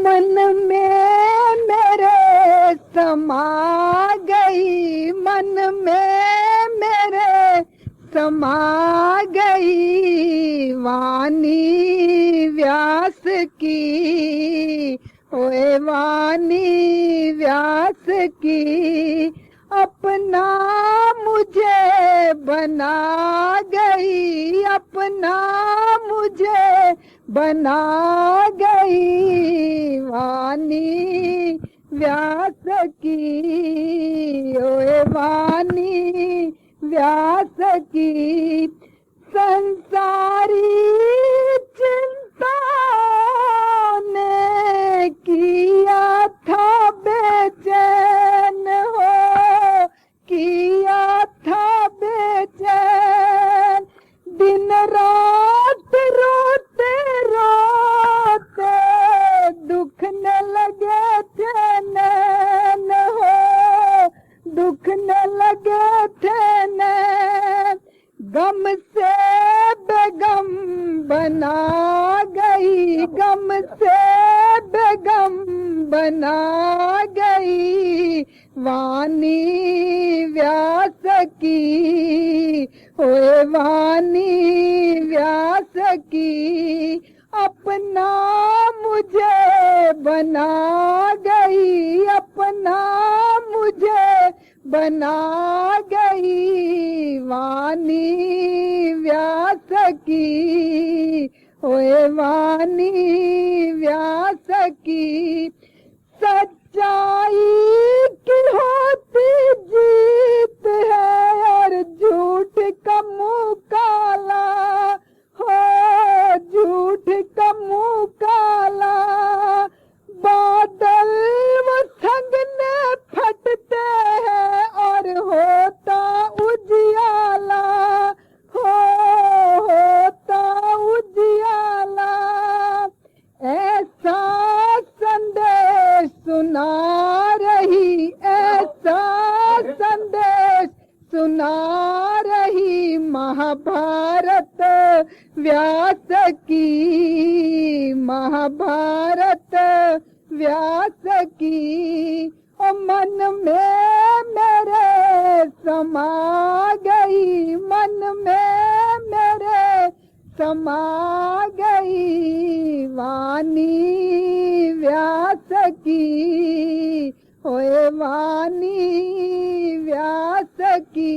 मन में मेरे समा गई, मन में मेरे समा गई वाणी व्यास की, ओए वाणी व्यास की। अपना मुझे बना गई, अपना मुझे बना गई वाणी व्यास की, ओए वाणी व्यास की। संसारी चिंता ने किया था बेचैन हो, किया था बेचैन। दिन रात रोते रोते दुखने लगे थे नैन हो, दुखने लगे थे नैन। गम से बेगम बना गई, गम से बेगम बना गई वाणी व्यास की, ओए वाणी व्यास की। अपना मुझे बना गई, अपना मुझे बना गई वाणी व्यास की, ओए वाणी व्यास की। सच्चाई की होती जीत है और झूठ का मुंह काला हो, झूठ का मुंह काला। बादल वो संगने फटते हैं और होता उजियाला हो, होता उजियाला। ऐसा संदेश सुना रही, ऐसा संदेश सुना रही महाभारत व्यास की, महाभारत व्यास की। ओ मन में मेरे समा गई, मन में मेरे समा गई वाणी व्यास की, ओए वाणी व्यास की।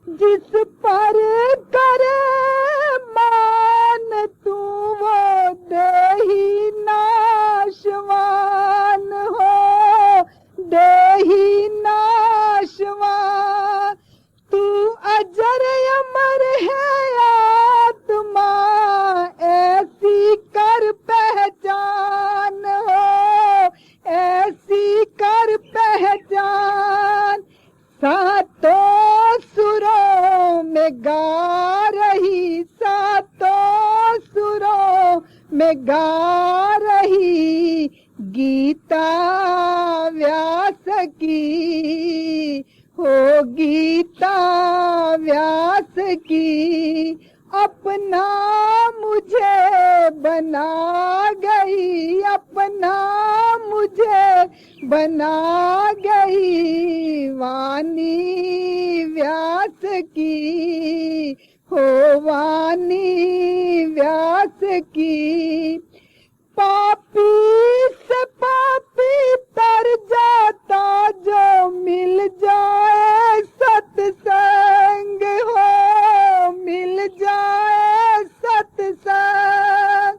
जिस पर करे मान तू वो देही नाशवान हो, देही नाशवान। तू अजर अमर है आत्मा ऐसी कर पहचान हो, ऐसी कर पहचान। सातों सुरों में गा रही, सातों सुरों में गा रही गीता व्यास की, हो गीता व्यास की। अपना मुझे बना गई, अपना मुझे बना गई वाणी व्यास की, हो वाणी व्यास की। पापी से पापी तर जाता जो मिल जाए सत्संग हो, मिल जाए सत्संग।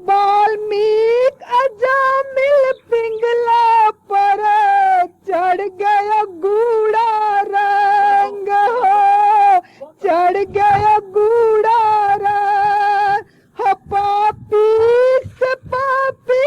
वाल्मीक अजामिल पिंगला पर चढ़ गया गूढ़ा रंग हो, चढ़ गया गूढ़ा रंग। पापी से पापी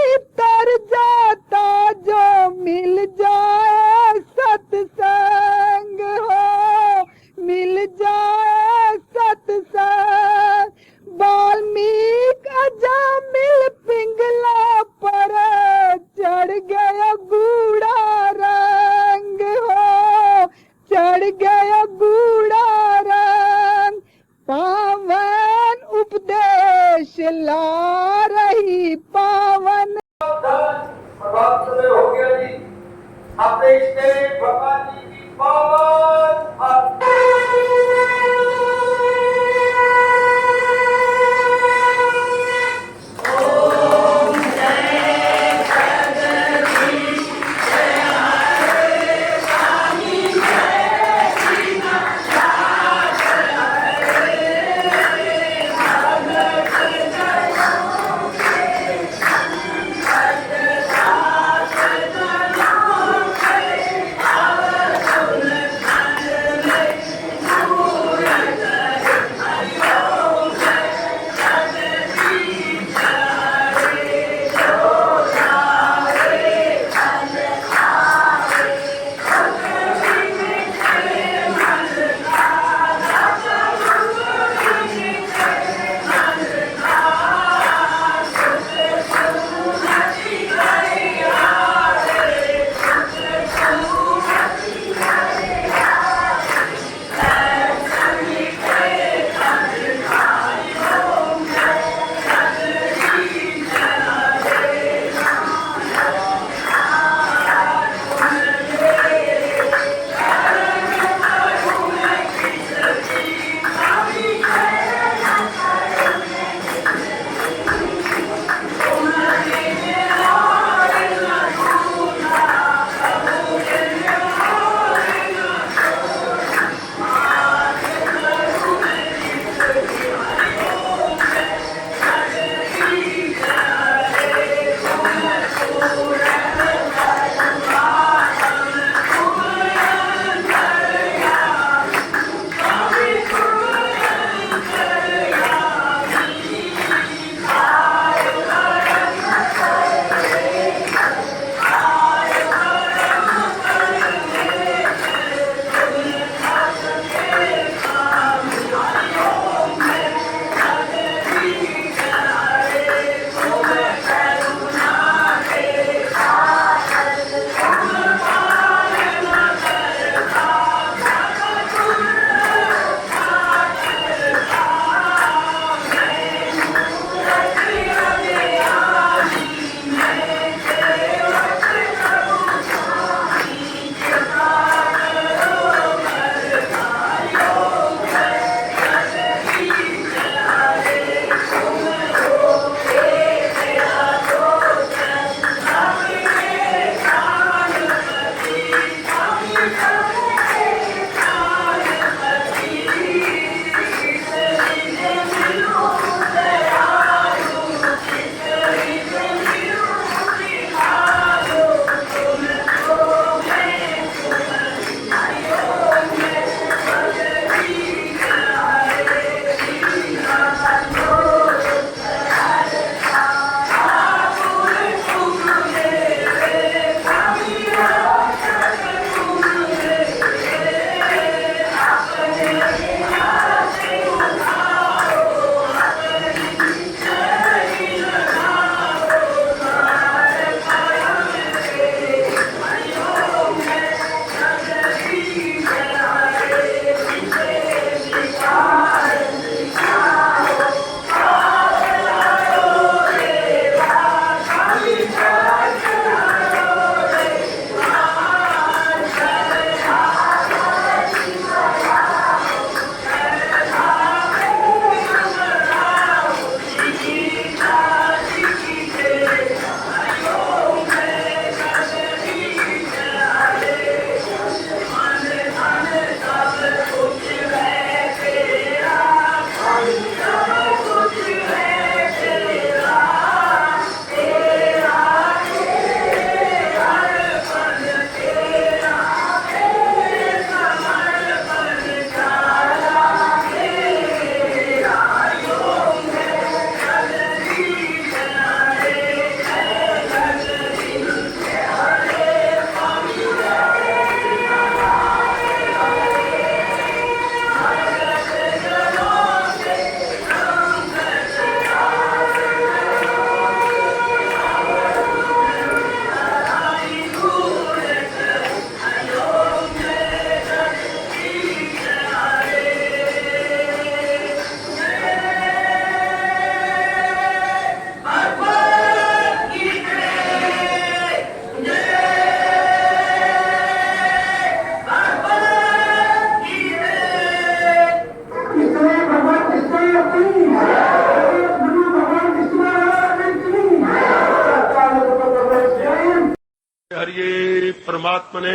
परमात्मा ने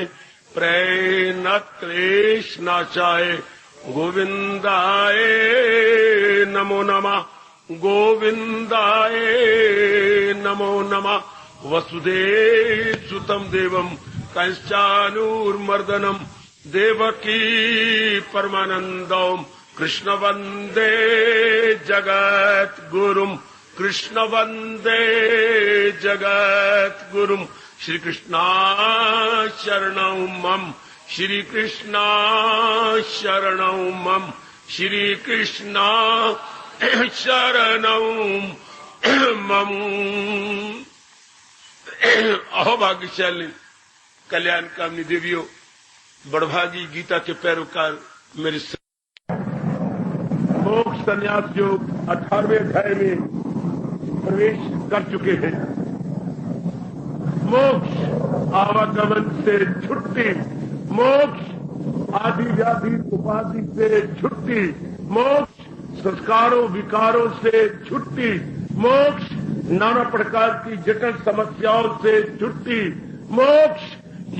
प्रय न क्लेश नाशाय गोविंदाय नमो नमः, गोविंदाय नमो नमः। वसुदेव सुतम देवम कंचानूर्मर्दनम देवकी परमानंदम कृष्ण वंदे जगत गुरुम, कृष्ण वंदे जगत गुरुम। श्री कृष्णा शरणं मम, श्री कृष्णा शरणं मम, श्री कृष्णा शरणं मम। अहो भाग्यशाली कल्याण कामनी देवियों, बड़भागी गीता के पैरोकार मेरे मोक्ष संन्यास योग 18वें अध्याय में प्रवेश कर चुके हैं। मोक्ष आवागमन से छुट्टी, मोक्ष आदि व्याधि उपाधि से छुट्टी, मोक्ष संस्कारों विकारों से छुट्टी, मोक्ष नाना प्रकार की जटिल समस्याओं से छुट्टी, मोक्ष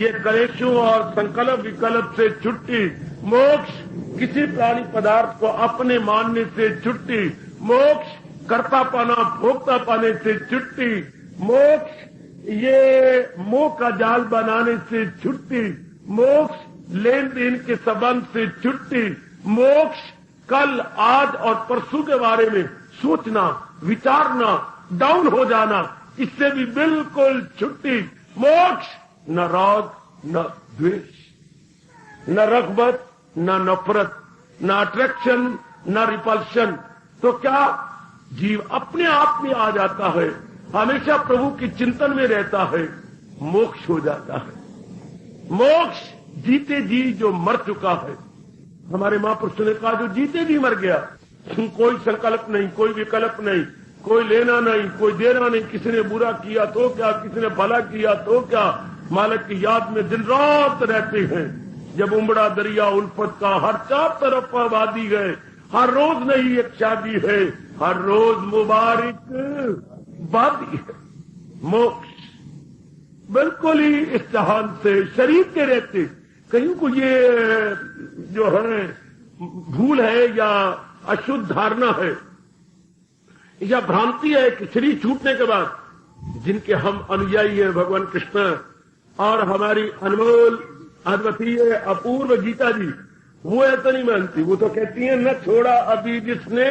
ये कलेशों और संकल्प विकल्प से छुट्टी, मोक्ष किसी प्राणी पदार्थ को अपने मानने से छुट्टी, मोक्ष कर्ता पाना भोक्ता पाने से छुट्टी, मोक्ष ये मोह का जाल बनाने से छुट्टी, मोक्ष लेन देन के संबंध से छुट्टी, मोक्ष कल आज और परसों के बारे में सोचना विचारना डाउन हो जाना, इससे भी बिल्कुल छुट्टी, मोक्ष न राग न द्वेष, न रग़बत न नफरत, न अट्रैक्शन न रिपल्शन। तो क्या जीव अपने आप में आ जाता है, हमेशा प्रभु के चिंतन में रहता है, मोक्ष हो जाता है। मोक्ष जीते जी जो मर चुका है, हमारे महापुरुषों ने कहा जो जीते जी मर गया, कोई संकल्प नहीं, कोई विकल्प नहीं, कोई लेना नहीं, कोई देना नहीं, किसी ने बुरा किया तो क्या, किसी ने भला किया तो क्या, मालिक की याद में दिन रात रहते हैं। जब उमड़ा दरिया उल्फत का हर चार तरफ आबादी है, हर रोज नई एक शादी है, हर रोज मुबारक बादी है। मोक्ष बिल्कुल ही इस जहान से शरीर के रहते कहीं को ये जो है भूल है या अशुद्ध धारणा है या भ्रांति है कि शरीर छूटने के बाद जिनके हम अनुयायी हैं भगवान कृष्ण और हमारी अनमोल अद्वितीय अपूर्व गीता जी, वो ऐसा नहीं मानती। वो तो कहती है न छोड़ा अभी जिसने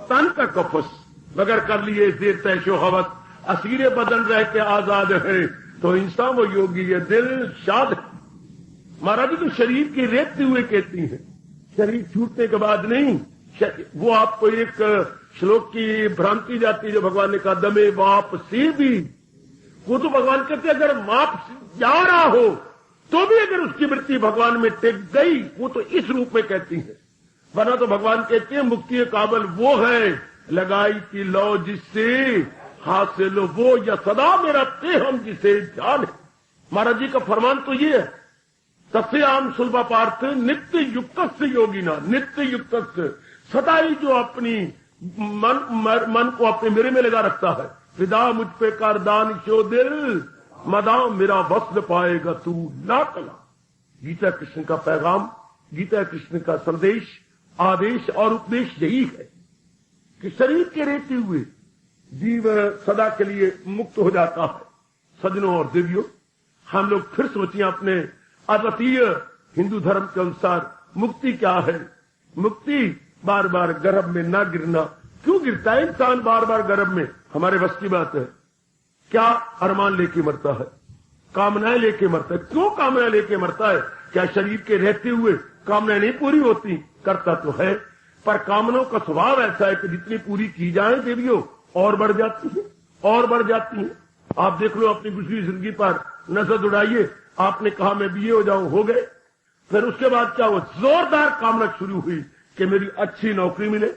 तन का कफस, मगर कर लिए देर तैशो हवस, असीरे बदन रह के आजाद है, तो इंसान वो योगी है दिल शाद है। महाराज तो शरीर की रेतते हुए कहती है, शरीर छूटने के बाद नहीं। वो आपको एक श्लोक की भ्रांति जाती है जो भगवान ने कहा दमे वाप से भी, वो तो भगवान कहते अगर माप जा रहा हो तो भी अगर उसकी वृत्ति भगवान में टिक गई, वो तो इस रूप में कहती है। वरना तो भगवान कहते हैं मुक्ति काबल वो है लगाई की लो जिससे हाथ से लो वो, या सदा मेरा ते हम जिसे जान। महाराज जी का फरमान तो ये है, तस्य आम सुलभा पार्थ नित्य युक्त से योगिना, नित्य युक्त से सदा ही जो अपनी मन को अपने मेरे में लगा रखता है, विदा मुझ पे कर दान शो दिल मदा मेरा वस्त्र पाएगा तू ना कला। गीता कृष्ण का पैगाम, गीता कृष्ण का संदेश, आदेश और उपदेश यही है कि शरीर के रहते हुए जीव सदा के लिए मुक्त हो जाता है। सज्जनों और देवियों, हम लोग फिर सोचिए अपने अद्वितीय हिंदू धर्म के अनुसार मुक्ति क्या है। मुक्ति बार बार गर्भ में ना गिरना। क्यों गिरता है इंसान बार बार गर्भ में? हमारे बस की बात है क्या? अरमान लेके मरता है, कामनाएं लेके मरता है। क्यों कामनाएं लेके मरता है? क्या शरीर के रहते हुए कामनाएं नहीं पूरी होती? करता तो है, पर कामनाओं का स्वभाव ऐसा है कि जितनी पूरी की जाए देवियों और बढ़ जाती है, और बढ़ जाती है। आप देख लो अपनी गुजरी जिंदगी पर नजर उड़ाइए। आपने कहा मैं बीए हो जाऊं, हो गए। फिर उसके बाद क्या हुआ? जोरदार कामना शुरू हुई कि मेरी अच्छी नौकरी मिले।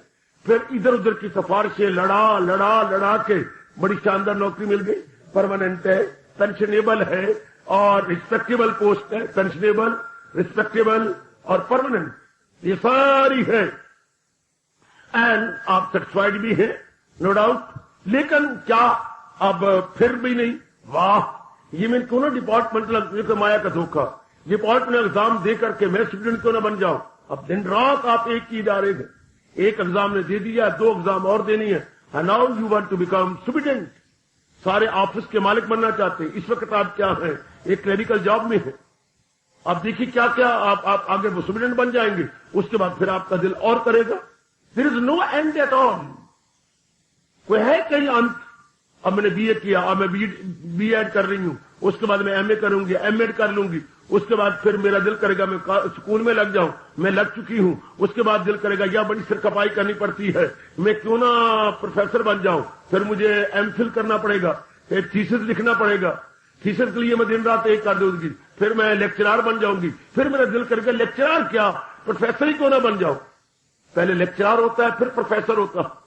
फिर इधर उधर की सिफारिशें लड़ा लड़ा लड़ा के बड़ी शानदार नौकरी मिल गई, परमानेंट है, पेंशनेबल है और रिस्पेक्टेबल पोस्ट है। पेंशनेबल, रिस्पेक्टेबल और परमानेंट, ये सारी है। एंड आप सेटिस्फाइड भी हैं, नो डाउट। लेकिन क्या अब फिर भी नहीं? वाह, ये मैं क्यों ना डिपार्टमेंटल माया का धोखा, डिपार्टमेंट एग्जाम दे करके मैं स्टूडेंट क्यों ना बन जाऊं। अब दिन रात आप एक ही इदारे में, एक एग्जाम ने दे दिया, 2 एग्जाम और देनी है, and now you want to become student. सारे ऑफिस के मालिक बनना चाहते हैं। इस वक्त आप क्या है, एक क्लरिकल जॉब में है। आप देखिए क्या क्या आप आगे वो स्टूडेंट बन जाएंगे, उसके बाद फिर आपका दिल और करेगा। There is no end at all, कोई है कहीं अंत। अब मैंने बीए किया, अब मैं बीएड कर रही हूं, उसके बाद मैं एमए करूंगी, एमएड कर लूंगी, उसके बाद फिर मेरा दिल करेगा मैं स्कूल में लग जाऊं, मैं लग चुकी हूं। उसके बाद दिल करेगा या बड़ी सिरखपाई करनी पड़ती है, मैं क्यों ना प्रोफेसर बन जाऊं, फिर मुझे एमफिल करना पड़ेगा, एक थीसिस लिखना पड़ेगा, थीसिस के लिए मैं दिन रात एक कर दूंगी, फिर मैं लेक्चरार बन जाऊंगी, फिर मेरा दिल करेगा लेक्चरार क्या, प्रोफेसर ही क्यों ना बन जाऊं। पहले लेक्चरार होता है, फिर प्रोफेसर होता है,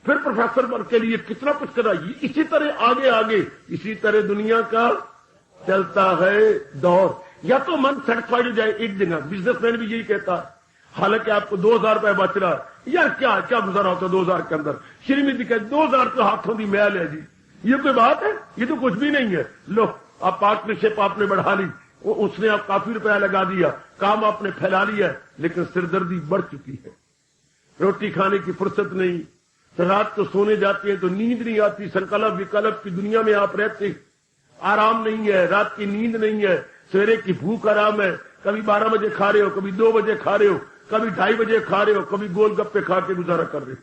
फिर प्रोफेसर बन के लिए कितना कुछ करना। इसी तरह आगे आगे इसी तरह दुनिया का चलता है दौर। या तो मन सेटिस्फाइड हो जाए एक दिन, बिजनेसमैन भी यही कहता है, हालांकि आपको 2000 रुपए बच रहा है, यार क्या क्या गुजारा होता है 2000 के अंदर। श्रीमती कहते 2000 तो हाथों की मैल है जी, ये कोई बात है, ये तो कुछ भी नहीं है। लो आप पार्टनरशिप आपने बढ़ा ली, उसने आप काफी रुपया लगा दिया, काम आपने फैला लिया, लेकिन सिरदर्दी बढ़ चुकी है, रोटी खाने की फुर्सत नहीं, तो रात को सोने जाते हैं तो नींद नहीं आती, संकल्प विकल्प की दुनिया में आप रहते, आराम नहीं है, रात की नींद नहीं है, सवेरे की भूख आराम है, कभी 12 बजे खा रहे हो, कभी 2 बजे खा रहे हो, कभी 2:30 बजे खा रहे हो, कभी गोलगप्पे खा के गुजारा कर रहे हो।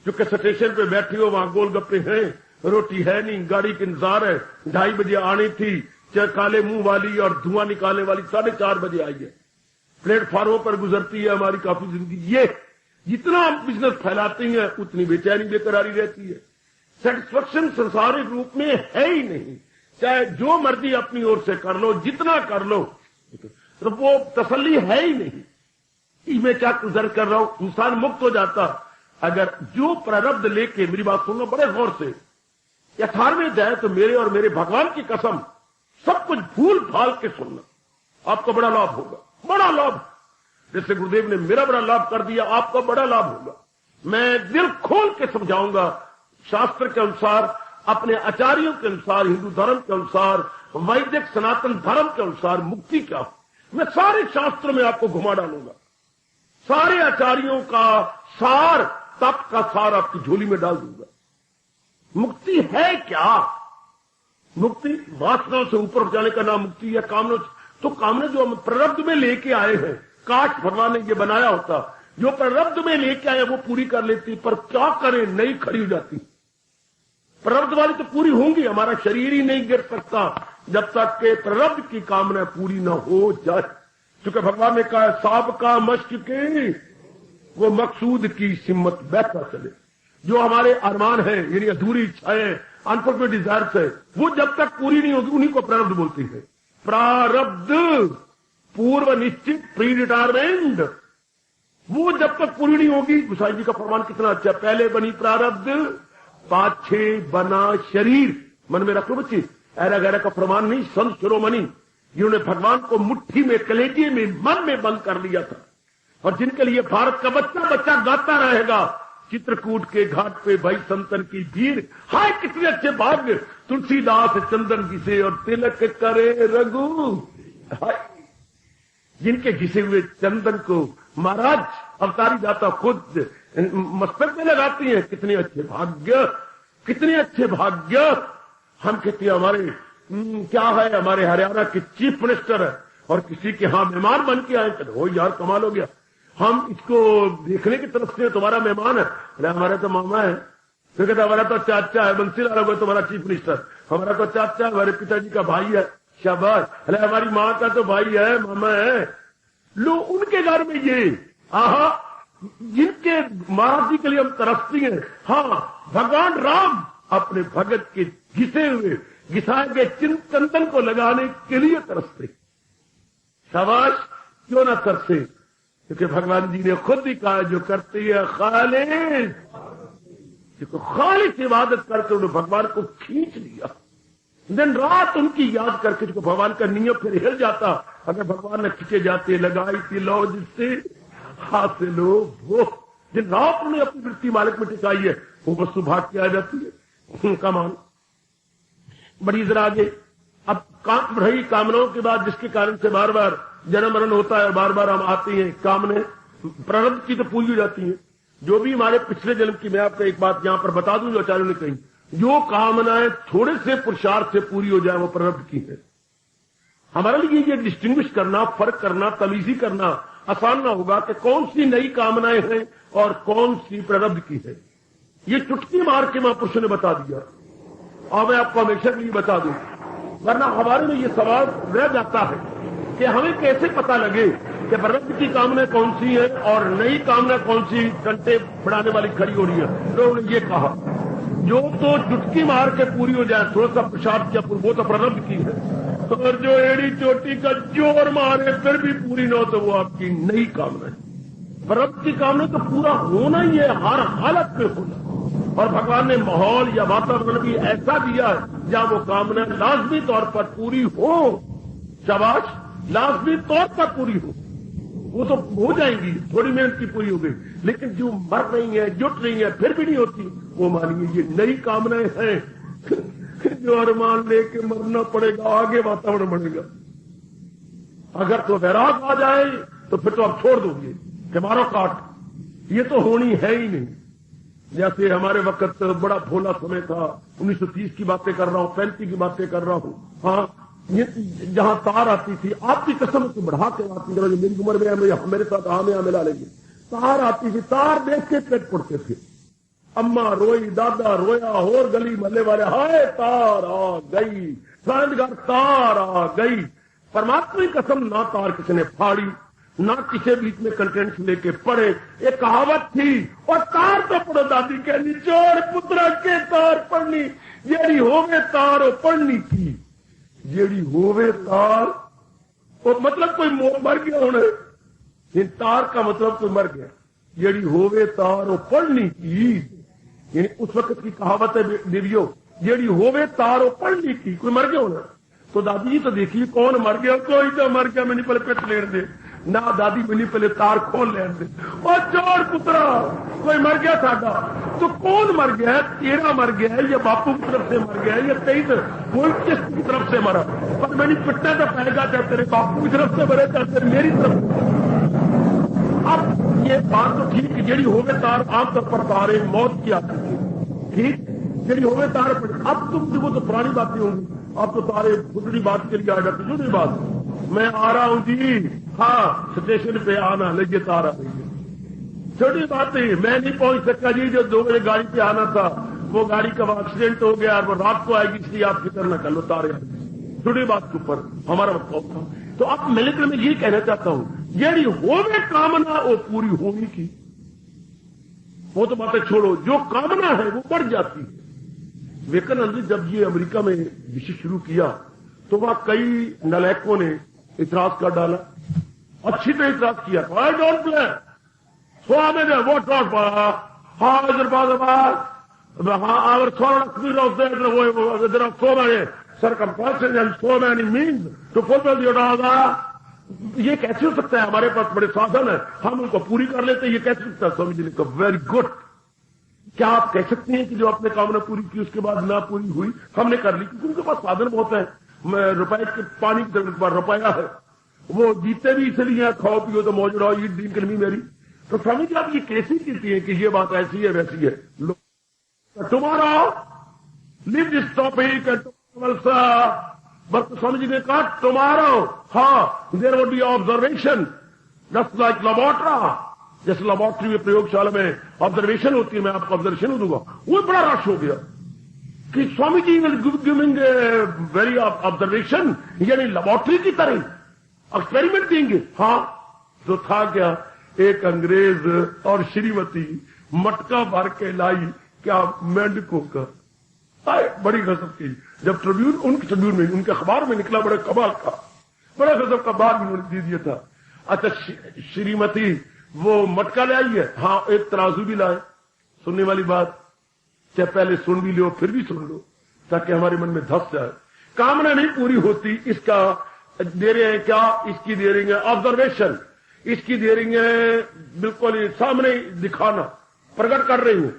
क्योंकि स्टेशन पे बैठे हो वहां गोलगप्पे हैं, रोटी है नहीं, गाड़ी के इंतजार है, 2:30 बजे आनी थी, चाहे काले मुंह वाली और धुआं निकालने वाली 4:30 बजे आई है। प्लेटफार्मों पर गुजरती है हमारी काफी जिंदगी। ये जितना हम बिजनेस फैलाते हैं उतनी बेचैनी बेकरारी रहती है। सेटिस्फेक्शन संसारिक रूप में है ही नहीं, चाहे जो मर्जी अपनी ओर से कर लो, जितना कर लो, तो वो तसल्ली है ही नहीं। मैं क्या गुजर कर रहा हूं, इंसान मुक्त हो जाता अगर जो प्रारब्ध लेके, मेरी बात सुनना बड़े गौर से, 18वें अध्याय तो मेरे और मेरे भगवान की कसम सब कुछ भूल भाल के सुनना, आपको बड़ा लाभ होगा, बड़ा लाभ। जैसे गुरुदेव ने मेरा बड़ा लाभ कर दिया, आपका बड़ा लाभ होगा। मैं दिल खोल के समझाऊंगा, शास्त्र के अनुसार, अपने आचार्यों के अनुसार, हिंदू धर्म के अनुसार, वैदिक सनातन धर्म के अनुसार मुक्ति क्या हो, मैं सारे शास्त्रों में आपको घुमा डालूंगा। सारे आचार्यों का सार, तप का सार आपकी झोली में डाल दूंगा। मुक्ति है क्या? मुक्ति वासना से ऊपर जाने का नाम मुक्ति है। कामना तो कामना जो हम प्रारब्ध में लेके आए हैं, काश भगवान ने ये बनाया होता, जो प्रारब्ध में लेके आए वो पूरी कर लेती, पर क्या करें, नहीं खड़ी हो जाती। प्रारब्ध वाली तो पूरी होंगी, हमारा शरीर ही नहीं गिर सकता जब तक के प्रारब्ध की कामना पूरी न हो जाए। क्योंकि भगवान ने कहा, साब का मश्क के वो मकसूद की सिम्मत बहता चले। जो हमारे अरमान है, यानी अधूरी इच्छाएं, अनफुलफिल्ड डिजायर्स है, वो जब तक पूरी नहीं होगी उन्हीं को प्रारब्ध बोलती है। प्रारब्ध पूर्व निश्चित प्री रिटायरमेंट, वो जब तक पूरी नहीं होगी। गुसाई जी का फरमान कितना अच्छा, पहले बनी प्रारब्ध पाछे बना शरीर। मन में रखो बच्चे, ऐरा गैरा का फरमान नहीं, संत शिरोमणि जिन्होंने भगवान को मुट्ठी में, कलेजे में, मन में बंद कर लिया था, और जिनके लिए भारत का बच्चा बच्चा गाता रहेगा, चित्रकूट के घाट पे भाई संतन की भीड़, हाय कितने अच्छे भाग्य, तुलसीदास चंदन घिसे और तिलक करे रघु। हाय जिनके घिसे हुए चंदन को महाराज अवतारी दाता खुद मस्तक में लगाती हैं, कितने अच्छे भाग्य, कितने अच्छे भाग्य। हम कहते हैं हमारे क्या है, हमारे हरियाणा के चीफ मिनिस्टर है और किसी के यहां मेहमान बन के आए, हो यार कमाल हो गया, हम इसको देखने की तरफ से तुम्हारा मेहमान है। अरे हमारा तो मामा है, तो कहते हमारा तो चाचा है, बंसीलाल होगा तुम्हारा चीफ मिनिस्टर, हमारा तो चाचा है, हमारे पिताजी का भाई है, शाबाश। अरे हमारी माँ का तो भाई है, मामा है। लो उनके घर में ये आहा, जिनके महाराज जी के लिए हम तरसती हैं। हाँ, भगवान राम अपने भगत के घिसे हुए, घिसाए गए चंदन को लगाने के लिए तरसते। शाबाश, क्यों ना तरसे, क्योंकि भगवान जी ने खुद ही कहा, जो करती है खालिस, जिसको खालिस इबादत करके उन्होंने भगवान को खींच लिया, दिन रात उनकी याद करके जिसको भगवान का नियम फिर हिल जाता। अगर भगवान ने खींचे जाते, लगाई थी लो जिससे हाथ लो वो, दिन रात उन्हें अपनी वृत्ति मालिक में टिकाई है, वो वस्तु भाग के आ जाती है। कमान बड़ी जरा आगे अब काम रही कामनाओं के बाद जिसके कारण से बार बार जन्म मरण होता है और बार बार हम आते हैं, कामने प्रारब्ध की तो पूरी हो जाती है। जो भी हमारे पिछले जन्म की, मैं आपको एक बात यहां पर बता दूं जो आचार्यों ने कही, जो कामनाएं थोड़े से पुरुषार्थ से पूरी हो जाए वो प्रारब्ध की है। हमारे लिए ये डिस्टिंग्विश करना, फर्क करना, तमीजी करना आसान ना होगा कि कौन सी नई कामनाएं हैं और कौन सी प्रारब्ध की है। ये चुटकी मार के महापुरुषों ने बता दिया और मैं आपको हमेशा के लिए बता दूं, वरना हमारे में ये सवाल रह जाता है कि हमें कैसे पता लगे कि प्रारब्ध की कामना कौन सी है और नई कामना कौन सी घंटे बढ़ाने वाली खड़ी हो रही है। लोगों ने ये कहा जो तो चुटकी मार के पूरी हो जाए, थोड़ा सा प्रसाद किया, वो तो प्रारब्ध की है, और जो एड़ी चोटी का जोर मारे फिर भी पूरी न हो तो वो आपकी नई कामना है। प्रारब्ध की कामना तो पूरा होना ही है, हर हालत में होना। और भगवान ने माहौल या वातावरण भी ऐसा दिया है जहां वो कामना लाजमी तौर पर पूरी हो। शाबाश, लाजमी तौर पर पूरी हो, वो तो हो जाएंगी, थोड़ी मेहनत की पूरी हो गई। लेकिन जो मर रही है, जुट रही है, फिर भी नहीं होती, वो मानिए ये नई कामनाएं हैं जो अरमान लेके मरना पड़ेगा, आगे वातावरण बनेगा। अगर तो वैराग आ जाए तो फिर तो आप छोड़ दोगे कि मारो काट, ये तो होनी है ही नहीं। जैसे हमारे वक्त बड़ा भोला समय था, 1930 की बातें कर रहा हूं, 35 की बातें कर रहा हूं। हाँ, ये जहां तार आती थी, आपकी कसम से बढ़ा के आती थी, मेरी उम्र में मेरे साथ आमे मिला लेंगे, तार आती थी, तार देख के पेट पड़ते थे। अम्मा रोई, दादा रोया, और गली मोहल्ले वाले हाय तार आ गई, घर तार आ गई। परमात्मा की कसम, ना तार किसी ने फाड़ी, ना किसी बीच में कंटेंट्स लेके पढ़े। एक कहावत थी, और तार तो पढ़ो दादी के निचोड़ पुत्रा के तार पढ़नी, जेड़ी होवे तार वो पढ़नी की, जेड़ी होवे तार, और मतलब कोई मर गया होने, इन तार का मतलब कोई मर गया, जेड़ी होवे तार वो पढ़नी की, यानी उस वक्त की कहावत है देवियो, जेड़ी होवे तार वो पढ़नी की, कोई मर गया होना। तो दादी जी तो देखिए कौन मर गया, कोई तो मर गया, मैंने पहले पेट लेने दे ना दादी, मैंने पहले तार खोल लेने दे। और चोर पुत्रा, कोई मर गया साडा, तो कौन मर गया है? तेरा मर गया है या बापू की तरफ से मर गया है या तेरी कोई किसकी तरफ से मरा? पर मैंने पिटना तो पड़ेगा, चाहे तेरे बापू की तरफ से मरे चाहे तेरी मेरी तरफ से। अब ये बात तो ठीक, जेड़ी होवे तार आमतौर पर तारे मौत की आती थी, ठीक, जेड़ी होवे तार पर। अब तुम वो तो पुरानी बातें होंगी, अब तो तारे खुदरी बात के लिए आ जाती, जो नहीं बात, मैं आ रहा हूं जी, हाँ स्टेशन पे आना, लगे तार आ रही है, छोटी बात है, मैं नहीं पहुंच सकता जी, जो 2 बजे गाड़ी पे आना था वो गाड़ी का एक्सीडेंट हो गया और वो रात को आएगी, इसलिए आप फिक्र न कर लो, तारे आ गई, छोटी बात के ऊपर हमारा वक्त था। तो अब मिलकर मैं ये कहना चाहता हूं, जेड़ी होवे कामना वो पूरी होने की, वो तो बातें छोड़ो, जो कामना है वो बढ़ जाती है। विवेकानंद ने जब ये अमेरिका में विषय शुरू किया तो वहां कई नालायकों ने इतराज कर डाला, अच्छी तरह इतराज किया, आई डोंट प्ले स्वामी ने वॉट नॉट हाँ इधर बात हाँ our there are so many circumstances and so many means to fulfill your order। ये कैसे हो सकता है? हमारे पास बड़े साधन है, हम उनको पूरी कर लेते हैं, ये कैसे सकता है? स्वामी जी ने कहा वेरी गुड, क्या आप कह सकते हैं कि जो आपने कामना पूरी की उसके बाद ना पूरी हुई? हमने कर ली, क्योंकि उनके पास साधन बहुत है, रुपए के पानी की तरफ पर रुपया है, वो जीते भी इसलिए खाओ पियो तो मौज रहो, ये ड्रीम करनी मेरी। तो स्वामी जी आप ये कैसे कहती है कि ये बात ऐसी है वैसी है? Tomorrow leave this topic, but Swami ji ने कहा टुमारो, हाँ there would be observation just like laboratory, जैसे लेबोरेटरी में प्रयोगशाला में ऑब्जर्वेशन होती है, मैं आपको ऑब्जर्वेशन दूंगा। वो बड़ा रश हो गया कि Swami ji giving very observation, यानी लेबोरेटरी की तरह एक्सपेरिमेंट देंगे। हाँ, तो था क्या, एक अंग्रेज और श्रीमती मटका भर के लाई क्या मेंढकों का, बड़ी गजब की। जब ट्रिब्यून, उनके ट्रिब्यून में, उनके अखबार में निकला, बड़े कमाल का, बड़ा गजब का बात उन्होंने दे दिया था। अच्छा, श्रीमती वो मटका ले आई है, हाँ एक तराजू भी लाए, सुनने वाली बात, चाहे पहले सुन भी लो फिर भी सुन लो ताकि हमारे मन में धस जाए। कामना नहीं पूरी होती, इसका दे रहे हैं क्या, इसकी दे रही है ऑब्जर्वेशन, इसकी दे रही है बिल्कुल सामने दिखाना, प्रकट कर रही है,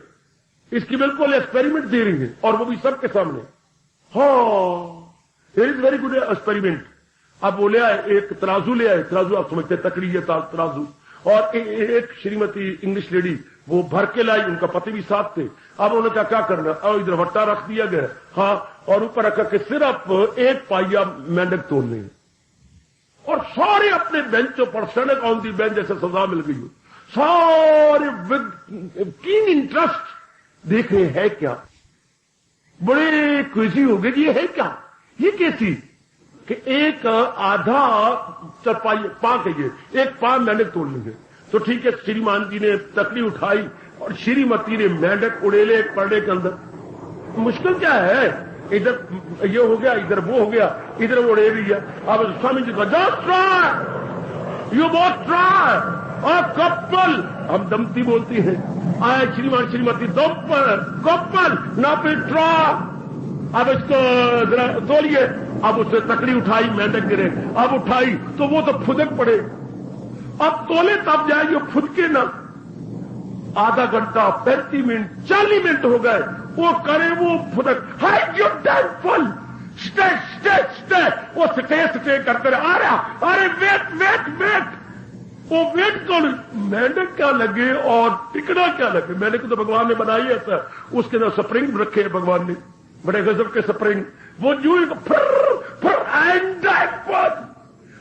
इसकी बिल्कुल एक्सपेरिमेंट दे रही है, और वो भी सबके सामने। हाँ, it is very good experiment. अब वो ले आए, एक तराजू ले आए, तराजू आप समझते हैं तकड़ी है तराजू, और एक श्रीमती इंग्लिश लेडी वो भर के लाई, उनका पति भी साथ थे। अब उन्होंने क्या करना, और इधर वट्टा रख दिया गया, हाँ, और ऊपर रखा के सिर्फ एक पाइया मेंढक तोड़ने, और सारे अपने बेंचों पर सड़क ऑन दी बेंच जैसे सजा मिल गई हो, सारे विद कीन इंटरेस्ट देख रहे हैं क्या, बड़े खुशी हो गए ये है क्या, ये कैसी कि एक आधा चरपाई पा कहिए, एक पा मेंढक तोड़ लेंगे। तो ठीक है, श्रीमान जी ने तकड़ी उठाई और श्रीमती ने मेंढक उड़ेले एक पर्दे के अंदर। मुश्किल क्या है, इधर ये हो गया, इधर वो हो गया, इधर वो उड़े रही है। अब स्वामी जी का just try, you both try, और कपल, हम दंपति बोलती हैं, आए श्रीमान श्रीमती कपल ना पे ट्रा। अब इसको जरा तोलिए, अब उसने तकड़ी उठाई, मेंढक गिरे, अब उठाई तो वो तो फुदक पड़े, अब तोले तब जाए ये फुदके ना। आधा घंटा 35 मिनट 40 मिनट हो गए, वो करे वो फुदक, hi you damn fool, stay stay stay, वो स्टे करते रहे, आ रहा, अरे वेट वेट वेट, वो वेट कौन, मेंढक क्या लगे और टिकड़ा क्या लगे। मेंढक तो भगवान ने बनाई है ऐसा, उसके अंदर स्प्रिंग रखे हैं भगवान ने, बड़े गजब के स्प्रिंग, वो यूं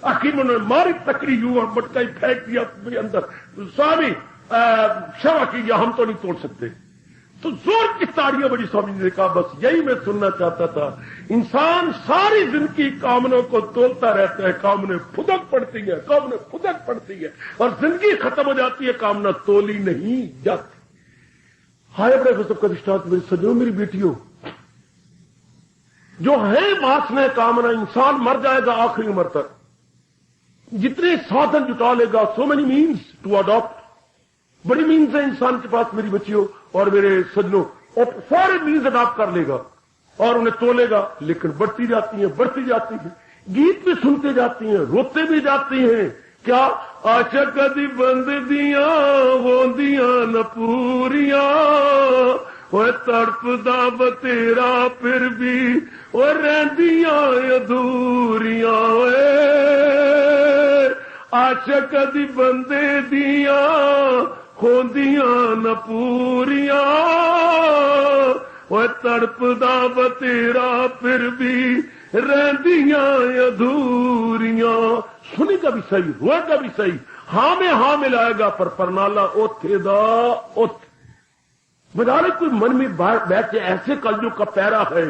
आखिर में उन्होंने मारी तकड़ी यूं और मटकाई फेंक दिया मेरे अंदर। स्वामी क्षमा कीजिए, हम तो नहीं तोड़ सकते। तो जोर की ताड़ियां बड़ी। स्वामी जी ने कहा बस यही मैं सुनना चाहता था, इंसान सारी जिंदगी कामनों को तोलता रहता है, कामने फुदक पड़ती है, कामने फुदक पड़ती है, और जिंदगी खत्म हो जाती है, कामना तोली नहीं जाती। हाय बड़े गजब का दृष्टांत मेरे सज्जनों, मेरी बेटियों, जो है वासना कामना, इंसान मर जाएगा आखिरी उम्र तक, जितने साधन जुटा लेगा, so many means to adopt, बड़ी मीन्स है इंसान के पास मेरी बच्चियों और मेरे सज्जनों, और सारे मीन्स अडॉप्ट कर लेगा और उन्हें तोलेगा, लेकिन बढ़ती जाती है, बढ़ती जाती है, गीत भी सुनते जाती हैं, रोते भी जाती हैं। क्या आशा कदी बंद दिया होंदिया न पूरिया, वो तड़पदा बतेरा फिर भी वो रहंदियां अधूरियां, आशा कदी बंदे दिया होंदियां न पूरिया, वो तड़पदा बतेरा फिर भी रहंदियां अधूरियां। सुनेगा भी सही, रोएगा भी सही, हां में हां मिलाएगा, पर परनाला ओथे दा ओथ बजारे कोई मन में बैठ के ऐसे कलयुग का पैरा है,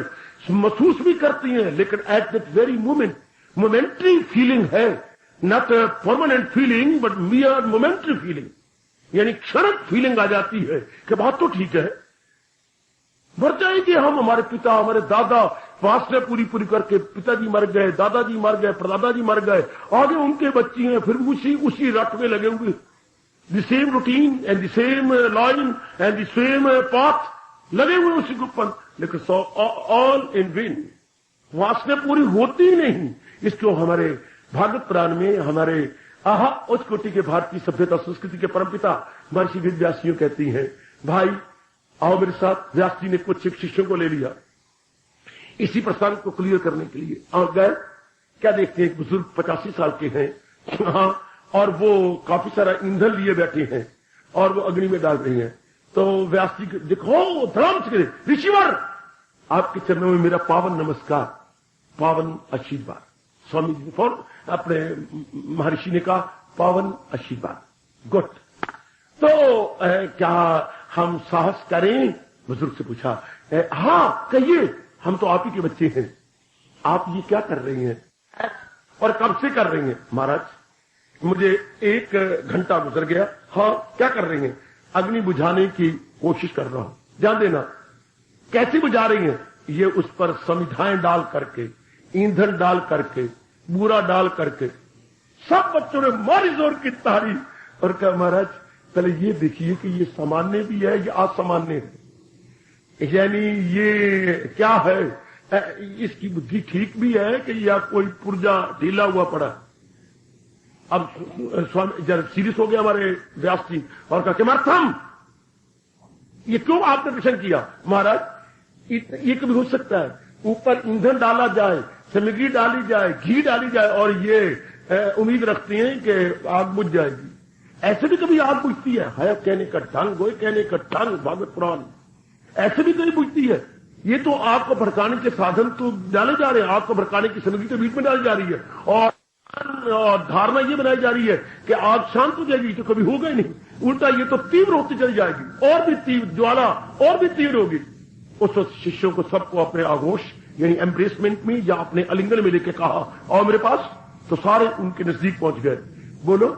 महसूस भी करती हैं, लेकिन at that very moment momentary feeling है, not permanent feeling but mere momentary feeling, यानी क्षणिक फीलिंग आ जाती है कि बात तो ठीक है, मर जाएंगे हम, हमारे पिता हमारे दादा वासना पूरी पूरी करके पिताजी मर गए, दादाजी मर गए, परदादाजी मर गए, आगे उनके बच्चे हैं, फिर उसी रट में लगे हुए, the same routine and the same line and the same path, लगे हुए उसी के ऊपर, लेकिन ऑल इन वेन, वासना पूरी होती नहीं। इसको हमारे भागवत पुराण में हमारे उच्च कोटि के भारतीय सभ्यता संस्कृति के परमपिता महर्षि वेद व्यास जी कहती हैं, भाई आओ मेरे साथ। व्यास जी ने कुछ शिष्यों को ले लिया इसी प्रसंग को क्लियर करने के लिए, और गए, क्या देखते हैं, एक बुजुर्ग 85 साल के हैं, हाँ, और वो काफी सारा ईंधन लिए बैठे हैं और वो अग्नि में डाल रहे हैं। तो व्यास जी देखो धर्म से ऋषिवर, आपके चरणों में मेरा पावन नमस्कार, पावन आशीर्वाद। स्वामी जी ने अपने महर्षि ने कहा पावन आशीर्वाद, गुड। तो क्या हम साहस करें, बुजुर्ग से पूछा। हाँ कहिए, हम तो आप ही के बच्चे हैं, आप ये क्या कर रही हैं और कब से कर रही हैं? महाराज मुझे 1 घंटा गुजर गया। हाँ क्या कर रही हैं? अग्नि बुझाने की कोशिश कर रहा हूं। ध्यान देना, कैसे बुझा रही हैं? ये उस पर समिधाएं डाल करके, ईंधन डाल करके, बूरा डाल करके। सब बच्चों ने मारी जोर की ताली और कहा महाराज पहले ये देखिए कि ये सामान्य भी है या असामान्य है, यानी ये क्या है, इसकी बुद्धि ठीक भी है कि या कोई पुर्जा ढीला हुआ पड़ा। अब स्वामी जरा सीरियस हो गया हमारे व्यास जी और कहा किमर्थम, ये क्यों आपने प्रश्न किया? महाराज ये कभी हो सकता है ऊपर ईंधन डाला जाए, सामग्री डाली जाए, घी डाली जाए और ये उम्मीद रखती हैं कि आग बुझ जाएगी। ऐसे भी कभी आग बुझती है कहने का ढंग, वो कहने का ढंग, भागवत पुराण ऐसे भी कभी बुझती है। ये तो आग को भड़काने के साधन तो डाले जा रहे हैं, आग को भड़काने की सामग्री तो बीच में डाली जा रही है और धारणा ये बनाई जा रही है कि आग शांत हो जाएगी, तो कभी होगा ही नहीं, उल्टा ये तो तीव्र होती चली जाएगी और भी तीव्र ज्वाला और भी तीव्र होगी। उस वक्त शिष्यों को सबको अपने आगोश यानी एम्ब्रेसमेंट में या अपने आलिंगन में लेके कहा और मेरे पास, तो सारे उनके नजदीक पहुंच गए। बोलो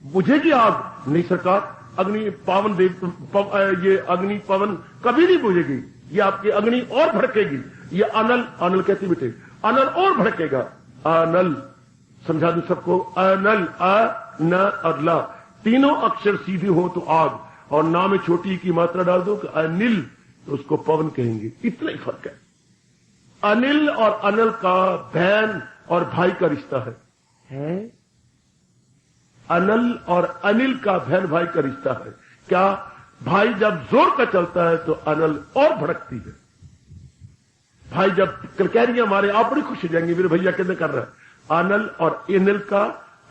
बुझेगी आग? नहीं सरकार, अग्नि पावन देव ये अग्नि पवन कभी नहीं बुझेगी, ये आपकी अग्नि और भड़केगी। ये अनल कहती बेटे, अनल और भड़केगा। अनल समझा दू सबको, अनल अ न और ला तीनों अक्षर सीधे हो तो आग, और ना में छोटी की मात्रा डाल दो कि अनिल, तो उसको पवन कहेंगे। इतना ही फर्क है। अनिल और अनल का बहन और भाई का रिश्ता है? अनल और अनिल का बहन भाई का रिश्ता है। क्या भाई जब जोर का चलता है तो अनल और भड़कती है। भाई जब कलकैरियां मारे आप बड़ी खुश हो जाएंगे, मेरे भैया कैसे कर रहा है। अनिल और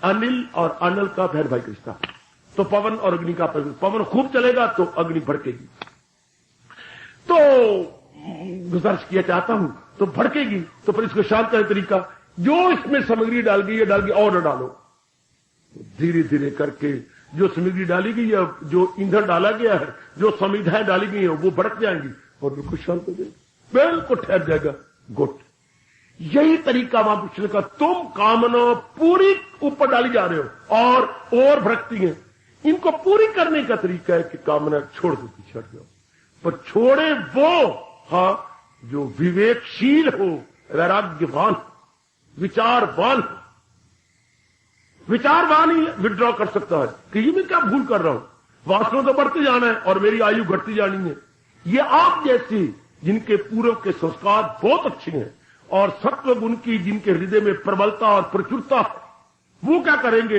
अनिल और अनल का बहन भाई का रिश्ता। तो पवन और अग्नि का, पवन खूब चलेगा तो अग्नि भड़केगी। तो गुजारिश किया चाहता हूं तो भड़केगी, तो फिर इसको शांत करने तरीका, जो इसमें सामग्री डाल गई है डाल गई और न डालो। धीरे धीरे करके जो सामग्री डाली गई है, जो ईंधन डाला गया है, जो संविधाएं डाली गई है, वो भड़क जाएंगी और बिल्कुल शांत हो जाएगी, बिल्कुल ठहर जाएगा। गुट यही तरीका वहां पूछने का, तुम कामना पूरी ऊपर डाली जा रहे हो और भड़कती हैं। इनको पूरी करने का तरीका है कि कामना छोड़ दो, पीछे हट जाओ। पर छोड़े वो जो विवेकशील हो, वैराग्यवान, विचारवान ही विड्रॉ कर सकता है कि ये मैं क्या भूल कर रहा हूं। वासना तो बढ़ते जाना है और मेरी आयु घटती जानी है। ये आप जैसी जिनके पूर्व के संस्कार बहुत अच्छे हैं और सत्व गुण की जिनके हृदय में प्रबलता और प्रचुरता है, वो क्या करेंगे?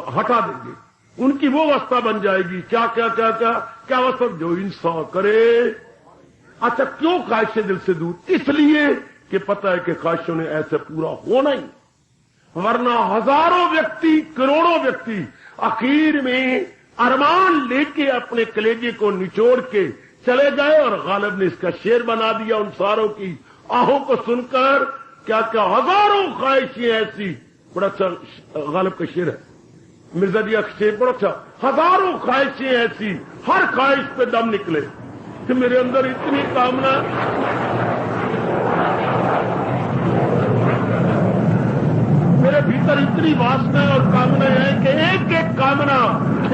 हटा देंगे। उनकी वो अवस्था बन जाएगी। क्या क्या क्या क्या क्या अवस्था? जो इंसान करे। अच्छा, क्यों ख्वाहिशें दिल से दूर? इसलिए कि पता है कि ख्वाहिशों ने ऐसे पूरा होना ही, वरना हजारों व्यक्ति, करोड़ों व्यक्ति आखिर में अरमान लेके अपने कलेजे को निचोड़ के चले गए और गालिब ने इसका शेर बना दिया उन सारों की आहों को सुनकर। क्या क्या हजारों ख्वाहिशें ऐसी, बड़ा अच्छा गालिब का शेर है, मिर्जा दिया शेर बड़ा अच्छा, हजारों ख्वाहिशें ऐसी, हर ख्वाहिश पे दम निकले कि मेरे अंदर इतनी कामना, मेरे भीतर इतनी वासना और कामना है कि एक एक कामना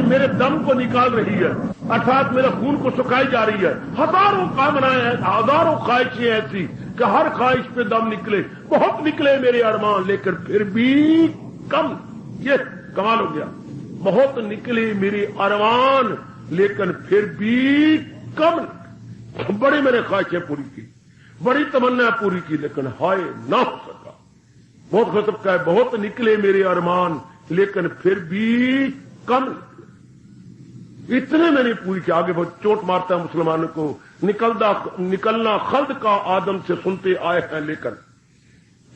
मेरे दम को निकाल रही है, अर्थात मेरे खून को सुखाई जा रही है। हजारों कामनाएं, हजारों ख्वाहिशें ऐसी कि हर ख्वाहिश पे दम निकले। बहुत निकले मेरे अरमान, लेकर फिर भी कम। ये कमाल हो गया। बहुत निकले मेरे अरमान लेकिन फिर भी कम। बड़ी मैंने ख्वाहिशें पूरी की, बड़ी तमन्ना पूरी की, लेकिन हाय ना हो सका। बहुत हो सकता है बहुत निकले मेरे अरमान लेकिन फिर भी कम। इतने मैंने पूरी की। आगे बहुत चोट मारता है मुसलमानों को, निकलना खल्द का आदम से सुनते आए हैं, लेकिन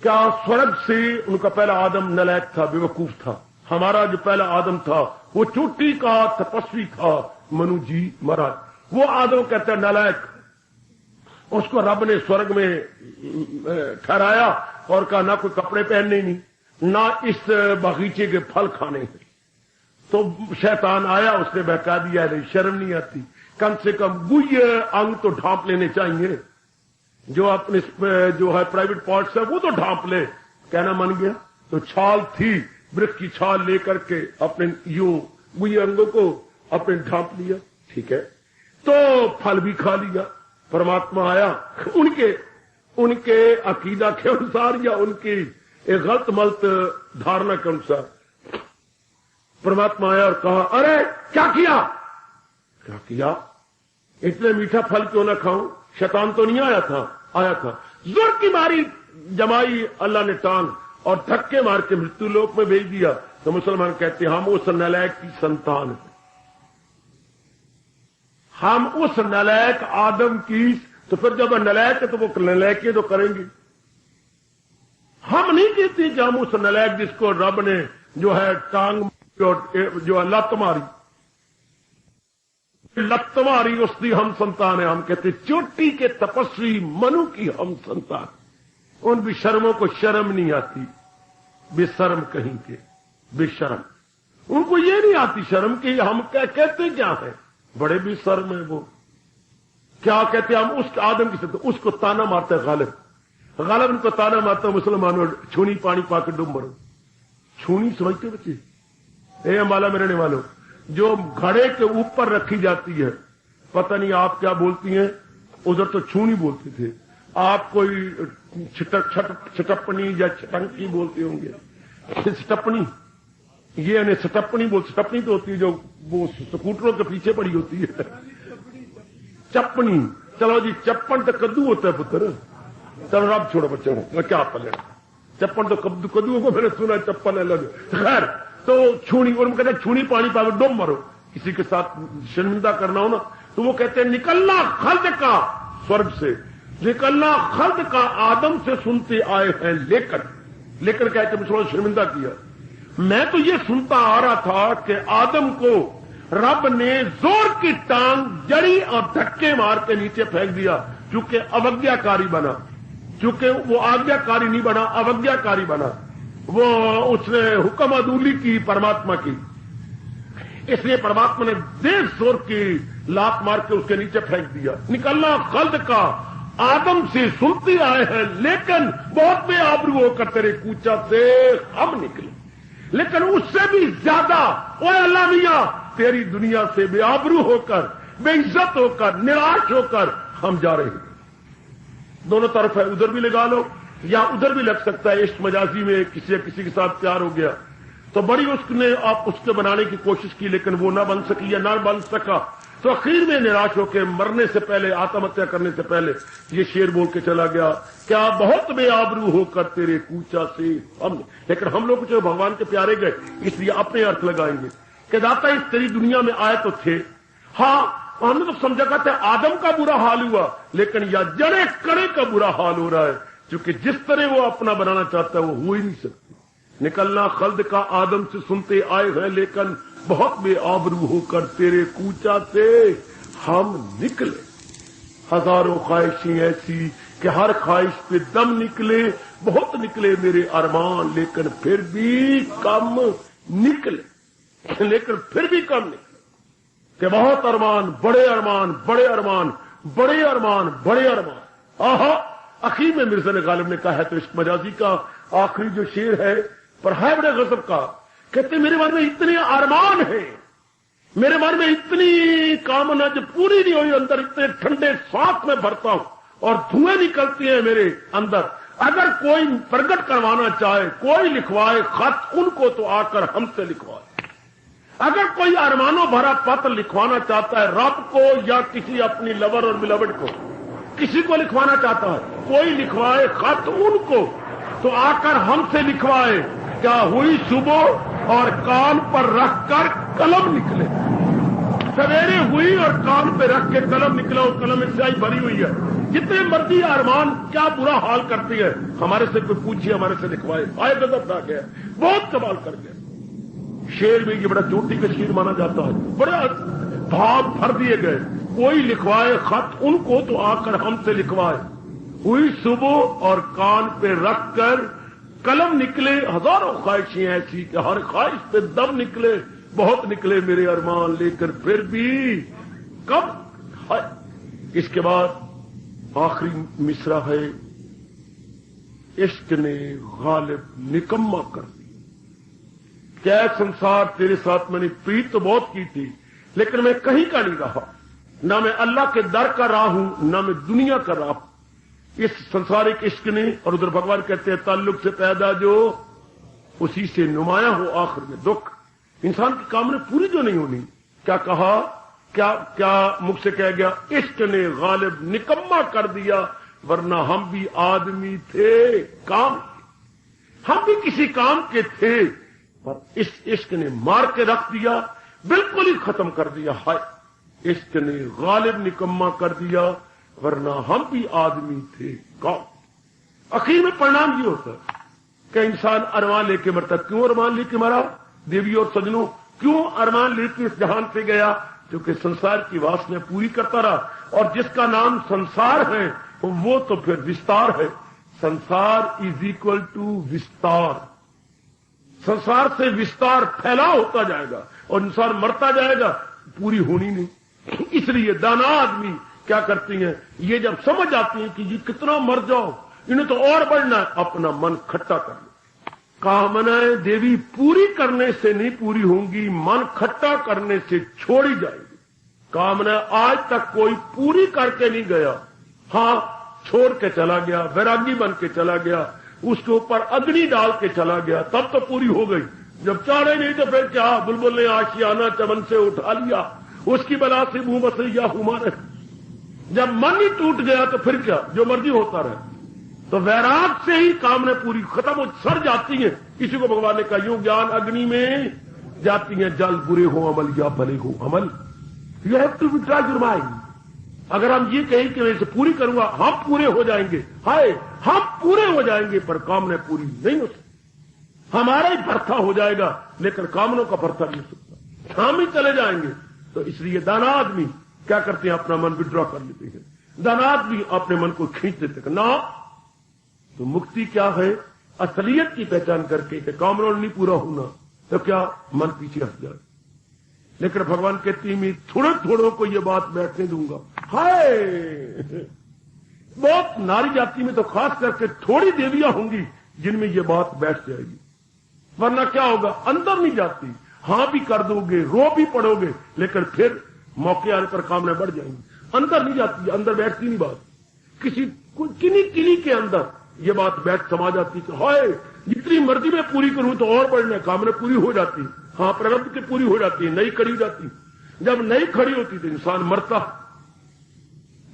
क्या स्वर्ग से उनका पहला आदम नलायक था, बेवकूफ था। हमारा जो पहला आदम था वो चोटी का तपस्वी था, मनु जी महाराज। वो आदम कहता है नलायक। उसको रब ने स्वर्ग में ठहराया और कहा ना कोई कपड़े पहनने नहीं, ना इस बगीचे के फल खाने हैं। तो शैतान आया, उसने बहका दिया, नहीं शर्म नहीं आती, कम से कम गुह्य अंग तो ढांप लेने चाहिए। जो अपने जो है प्राइवेट पार्ट्स है वो तो ढांप ले। कहना मन गया। तो छाल थी, वृक्ष की छाल लेकर के अपने यूं गुह्य अंगों को अपने ढांप लिया। ठीक है, तो फल भी खा लिया। परमात्मा आया, उनके अकीदा के अनुसार या उनकी एक गलत मलत धारणा के अनुसार परमात्मा आया और कहा, अरे क्या किया? इतने मीठा फल क्यों ना खाऊं? शैतान तो नहीं आया था। जोर की मारी जमाई अल्लाह ने टांग और धक्के मार के मृत्यु लोक में भेज दिया। तो मुसलमान कहते हैं हम उस नलायक की संतान हैं, हम उस नलायक आदम की। तो फिर जब नलायक है तो वो नलायक तो करेंगे। हम नहीं कहते कि हम उस नलायक जिसको रब ने जो है टांग जो है लत मारी उसकी हम संतान है। हम कहते चोटी के तपस्वी मनु की हम संतान। उन बेशर्मों को शर्म नहीं आती, बेशर्म कहीं के बेशर्म। उनको ये नहीं आती शर्म कि हम क्या कहते क्या है, बड़े बेशर्म है वो। क्या कहते हम उस आदम की सकते, उसको ताना मारते गालिब उनको ताना मारता मुसलमानों, छूनी पानी पाकर डूब मरो। छूनी समझते बच्चे, ए अंबाला में रहने वालों, जो घड़े के ऊपर रखी जाती है, पता नहीं आप क्या बोलती हैं, उधर तो छूनी बोलते थे, आप कोई छटपनी या छटंकी बोलते होंगे। छटपनी, ये यानी छटपनी छटपनी तो होती है जो वो स्कूटरों के पीछे पड़ी होती है। चप्पनी, चलो जी, चप्पन तो कद्दू होता है पुत्र। चलो अब छोड़ो बच्चों को, क्या पले चप्पन तो कद्दू को मैंने सुना, चप्पन अलग। खैर, तो छूनी, और कहते छूनी पानी पावे डूब मरो। किसी के साथ शर्मिंदा करना हो ना तो वो कहते हैं निकलना खल्द का, स्वर्ग से निकलना खल्द का, आदम से सुनते आए हैं। लेकर कहते मुझे शर्मिंदा किया। मैं तो ये सुनता आ रहा था कि आदम को रब ने जोर की टांग जड़ी और धक्के मार के नीचे फेंक दिया, क्योंकि अवज्ञाकारी बना, क्योंकि वो आज्ञाकारी नहीं बना, अवज्ञाकारी बना। वो उसने हुक्म अदूली की परमात्मा की, इसलिए परमात्मा ने देर जोर की लात मार के उसके नीचे फेंक दिया। निकलना खल्द का, आदम से सुनते आए हैं, लेकिन बहुत बेआबरू होकर तेरे कूचा से हम निकले। लेकिन उससे भी ज्यादा, ओए अल्लाह मियां, तेरी दुनिया से बेआबरू होकर, बेइज्जत होकर, निराश होकर हम जा रहे हैं। दोनों तरफ है, उधर भी लगा लो या उधर भी लग सकता है। इश्क मजाजी में किसी के साथ प्यार हो गया तो बड़ी उसने आप उसके बनाने की कोशिश की, लेकिन वो ना बन सकी या ना बन सका, तो आखिर में निराश होकर मरने से पहले, आत्महत्या करने से पहले ये शेर बोल के चला गया, क्या बहुत बेआबरू होकर तेरे कूचा से हम। लेकिन हम लोग जो भगवान के प्यारे गए, इसलिए अपने अर्थ लगाएंगे कि दाता इस तेरी दुनिया में आए तो थे। हाँ, हमने तो समझा कहते आदम का बुरा हाल हुआ, लेकिन या जड़े कड़े का बुरा हाल हो रहा है, क्योंकि जिस तरह वो अपना बनाना चाहता है वो हो ही नहीं सकती। निकलना खल्द का, आदम से सुनते आए हैं, लेकिन बहुत बेआबरू होकर तेरे कूचा से हम निकले। हजारों ख्वाहिशें ऐसी कि हर ख्वाहिश पे दम निकले, बहुत निकले मेरे अरमान, लेकिन फिर भी कम निकले, लेकिन फिर भी कम निकले। कि बहुत अरमान, बड़े अरमान, बड़े अरमान, बड़े अरमान, बड़े अरमान। आहा, आखिर में मिर्जा गालिब ने कहा है तो इश्क मजाजी का आखिरी जो शेर है पर है बड़े गजब का। कहते मेरे मन में इतने अरमान हैं, मेरे मन में इतनी कामना जो पूरी नहीं हुई, अंदर इतने ठंडे सांस में भरता हूं और धुएं निकलती हैं मेरे अंदर। अगर कोई प्रकट करवाना चाहे, कोई लिखवाए खत, उनको तो आकर हमसे लिखवाए। अगर कोई अरमानों भरा पत्र लिखवाना चाहता है रब को या किसी अपनी लवर और बिलवड को, किसी को लिखवाना चाहता है, कोई लिखवाए खत उनको, तो आकर हमसे लिखवाए। क्या हुई सुबह और कान पर रखकर कलम निकले। सवेरे हुई और कान पे रख के कलम निकला, और कलम में स्याही भरी हुई है। जितने मर्जी अरमान क्या बुरा हाल करती है, हमारे से कोई पूछिए, हमारे से लिखवाए। आए गजब था गया, बहुत कमाल कर गया। शेर में ये बड़ा चोटी का शेर माना जाता है, बड़ा भाव भर दिए गए। कोई लिखवाए खत उनको, तो आकर हमसे लिखवाए। हुई सुबह और कान पे रखकर कलम निकले। हजारों ख्वाहिशें ऐसी कि हर ख्वाहिश पे दम निकले, बहुत निकले मेरे अरमान, लेकर फिर भी कब है। इसके बाद आखिरी मिसरा है, इश्क ने गालिब निकम्मा कर दिया। क्या संसार तेरे साथ मैंने प्रीत तो बहुत की थी, लेकिन मैं कहीं का नहीं रहा, ना मैं अल्लाह के दर का रहा हूं, ना मैं दुनिया का रहा हूं। इस संसारिक इश्क ने, और उधर भगवान कहते हैं ताल्लुक से पैदा जो उसी से नुमाया हो आखिर में दुख। इंसान की कामना पूरी जो नहीं होनी, क्या कहा, क्या मुख से कह गया, इश्क ने गालिब निकम्मा कर दिया, वरना हम भी आदमी थे काम, हम भी किसी काम के थे, पर इस इश्क ने मार के रख दिया, बिल्कुल ही खत्म कर दिया। हाय, इश्क ने गालिब निकम्मा कर दिया, वरना हम भी आदमी थे कौन। आखिर में परिणाम ये होता है, कि इंसान अरमान लेके मरता। क्यों अरमान लेके मरा देवी और सजनों? क्यों अरमान लेके इस जहान से गया? क्योंकि संसार की वासना पूरी करता रहा, और जिसका नाम संसार है वो तो फिर विस्तार है। संसार इज इक्वल टू विस्तार। संसार से विस्तार फैलाव होता जाएगा और इंसान मरता जाएगा, पूरी होनी नहीं। इसलिए दाना आदमी क्या करती हैं, ये जब समझ आती हैं कि ये कितना मर जाओ, इन्हें तो और बढ़ना है, अपना मन खट्टा कर लो। कामनाएं देवी पूरी करने से नहीं पूरी होंगी, मन खट्टा करने से छोड़ी जाएगी। कामना आज तक कोई पूरी करके नहीं गया, हां छोड़ के चला गया, वैरागी बन के चला गया, उसके ऊपर अग्नि डाल के चला गया, तब तो पूरी हो गई। जब चाहे नहीं तो फिर क्या, बुलबुल ने आशियाना चमन से उठा लिया, उसकी बला से मुंह बसैया हुमारे। जब मन ही टूट गया तो फिर क्या, जो मर्जी होता रहे। तो वैराग से ही कामना पूरी खत्म हो, सर जाती है। किसी को भगवान ने कहा यूं ज्ञान अग्नि में जाती है, जल बुरे हो अमल या भले हो अमल। You have to withdraw your mind. अगर हम ये कहें कि मैं इसे पूरी करूंगा, हम पूरे हो जाएंगे, हाय हम पूरे हो जाएंगे, पर कामना पूरी नहीं हो सकती। हमारा ही भरथा हो जाएगा, लेकिन कामनों का भरथा नहीं हो सकता, हम ही चले जाएंगे। तो इसलिए दाना आदमी क्या करते हैं, अपना मन विड्रॉ कर लेते हैं। दाना आदमी अपने मन को खींच लेते हैं ना। तो मुक्ति क्या है, असलियत की पहचान करके कि कामना नहीं पूरा होना, तो क्या मन पीछे हट जाए। लेकिन भगवान कहती मैं थोड़े थोड़ों को ये बात बैठने दूंगा। हाय बहुत नारी जाति में तो खास करके थोड़ी देवियां होंगी जिनमें ये बात बैठ जाएगी, वरना क्या होगा, अंदर नहीं जाती। हां भी कर दोगे, रो भी पड़ोगे, लेकिन फिर मौके आने पर कामना बढ़ जाएंगी। अंदर नहीं जाती, अंदर बैठती नहीं बात। किसी किन्हीं के अंदर ये बात बैठ समा जाती कि हाय जितनी मर्जी में पूरी करूं तो और बढ़ना, कामना पूरी हो जाती। हां प्रारब्ध की पूरी हो जाती है, नई खड़ी हो जाती। जब नई खड़ी होती तो इंसान मरता,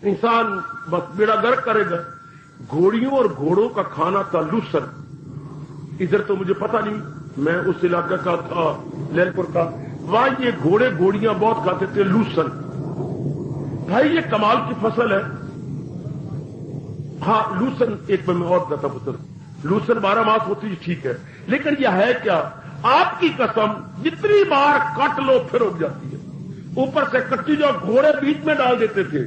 इंसान बस बेड़ा गर्क करेगा। घोड़ियों और घोड़ों का खाना था लूसन। इधर तो मुझे पता नहीं, मैं उस इलाके का था लैलपुर का, वहां ये घोड़े घोड़ियां बहुत खाते थे लूसन। भाई ये कमाल की फसल है। हाँ लूसन एक में और दाता पुत्र, लूसन 12 मास होती ठीक है, लेकिन यह है क्या, आपकी कसम जितनी बार काट लो फिर उग जाती है। ऊपर से कट्टी जो घोड़े बीच में डाल देते थे,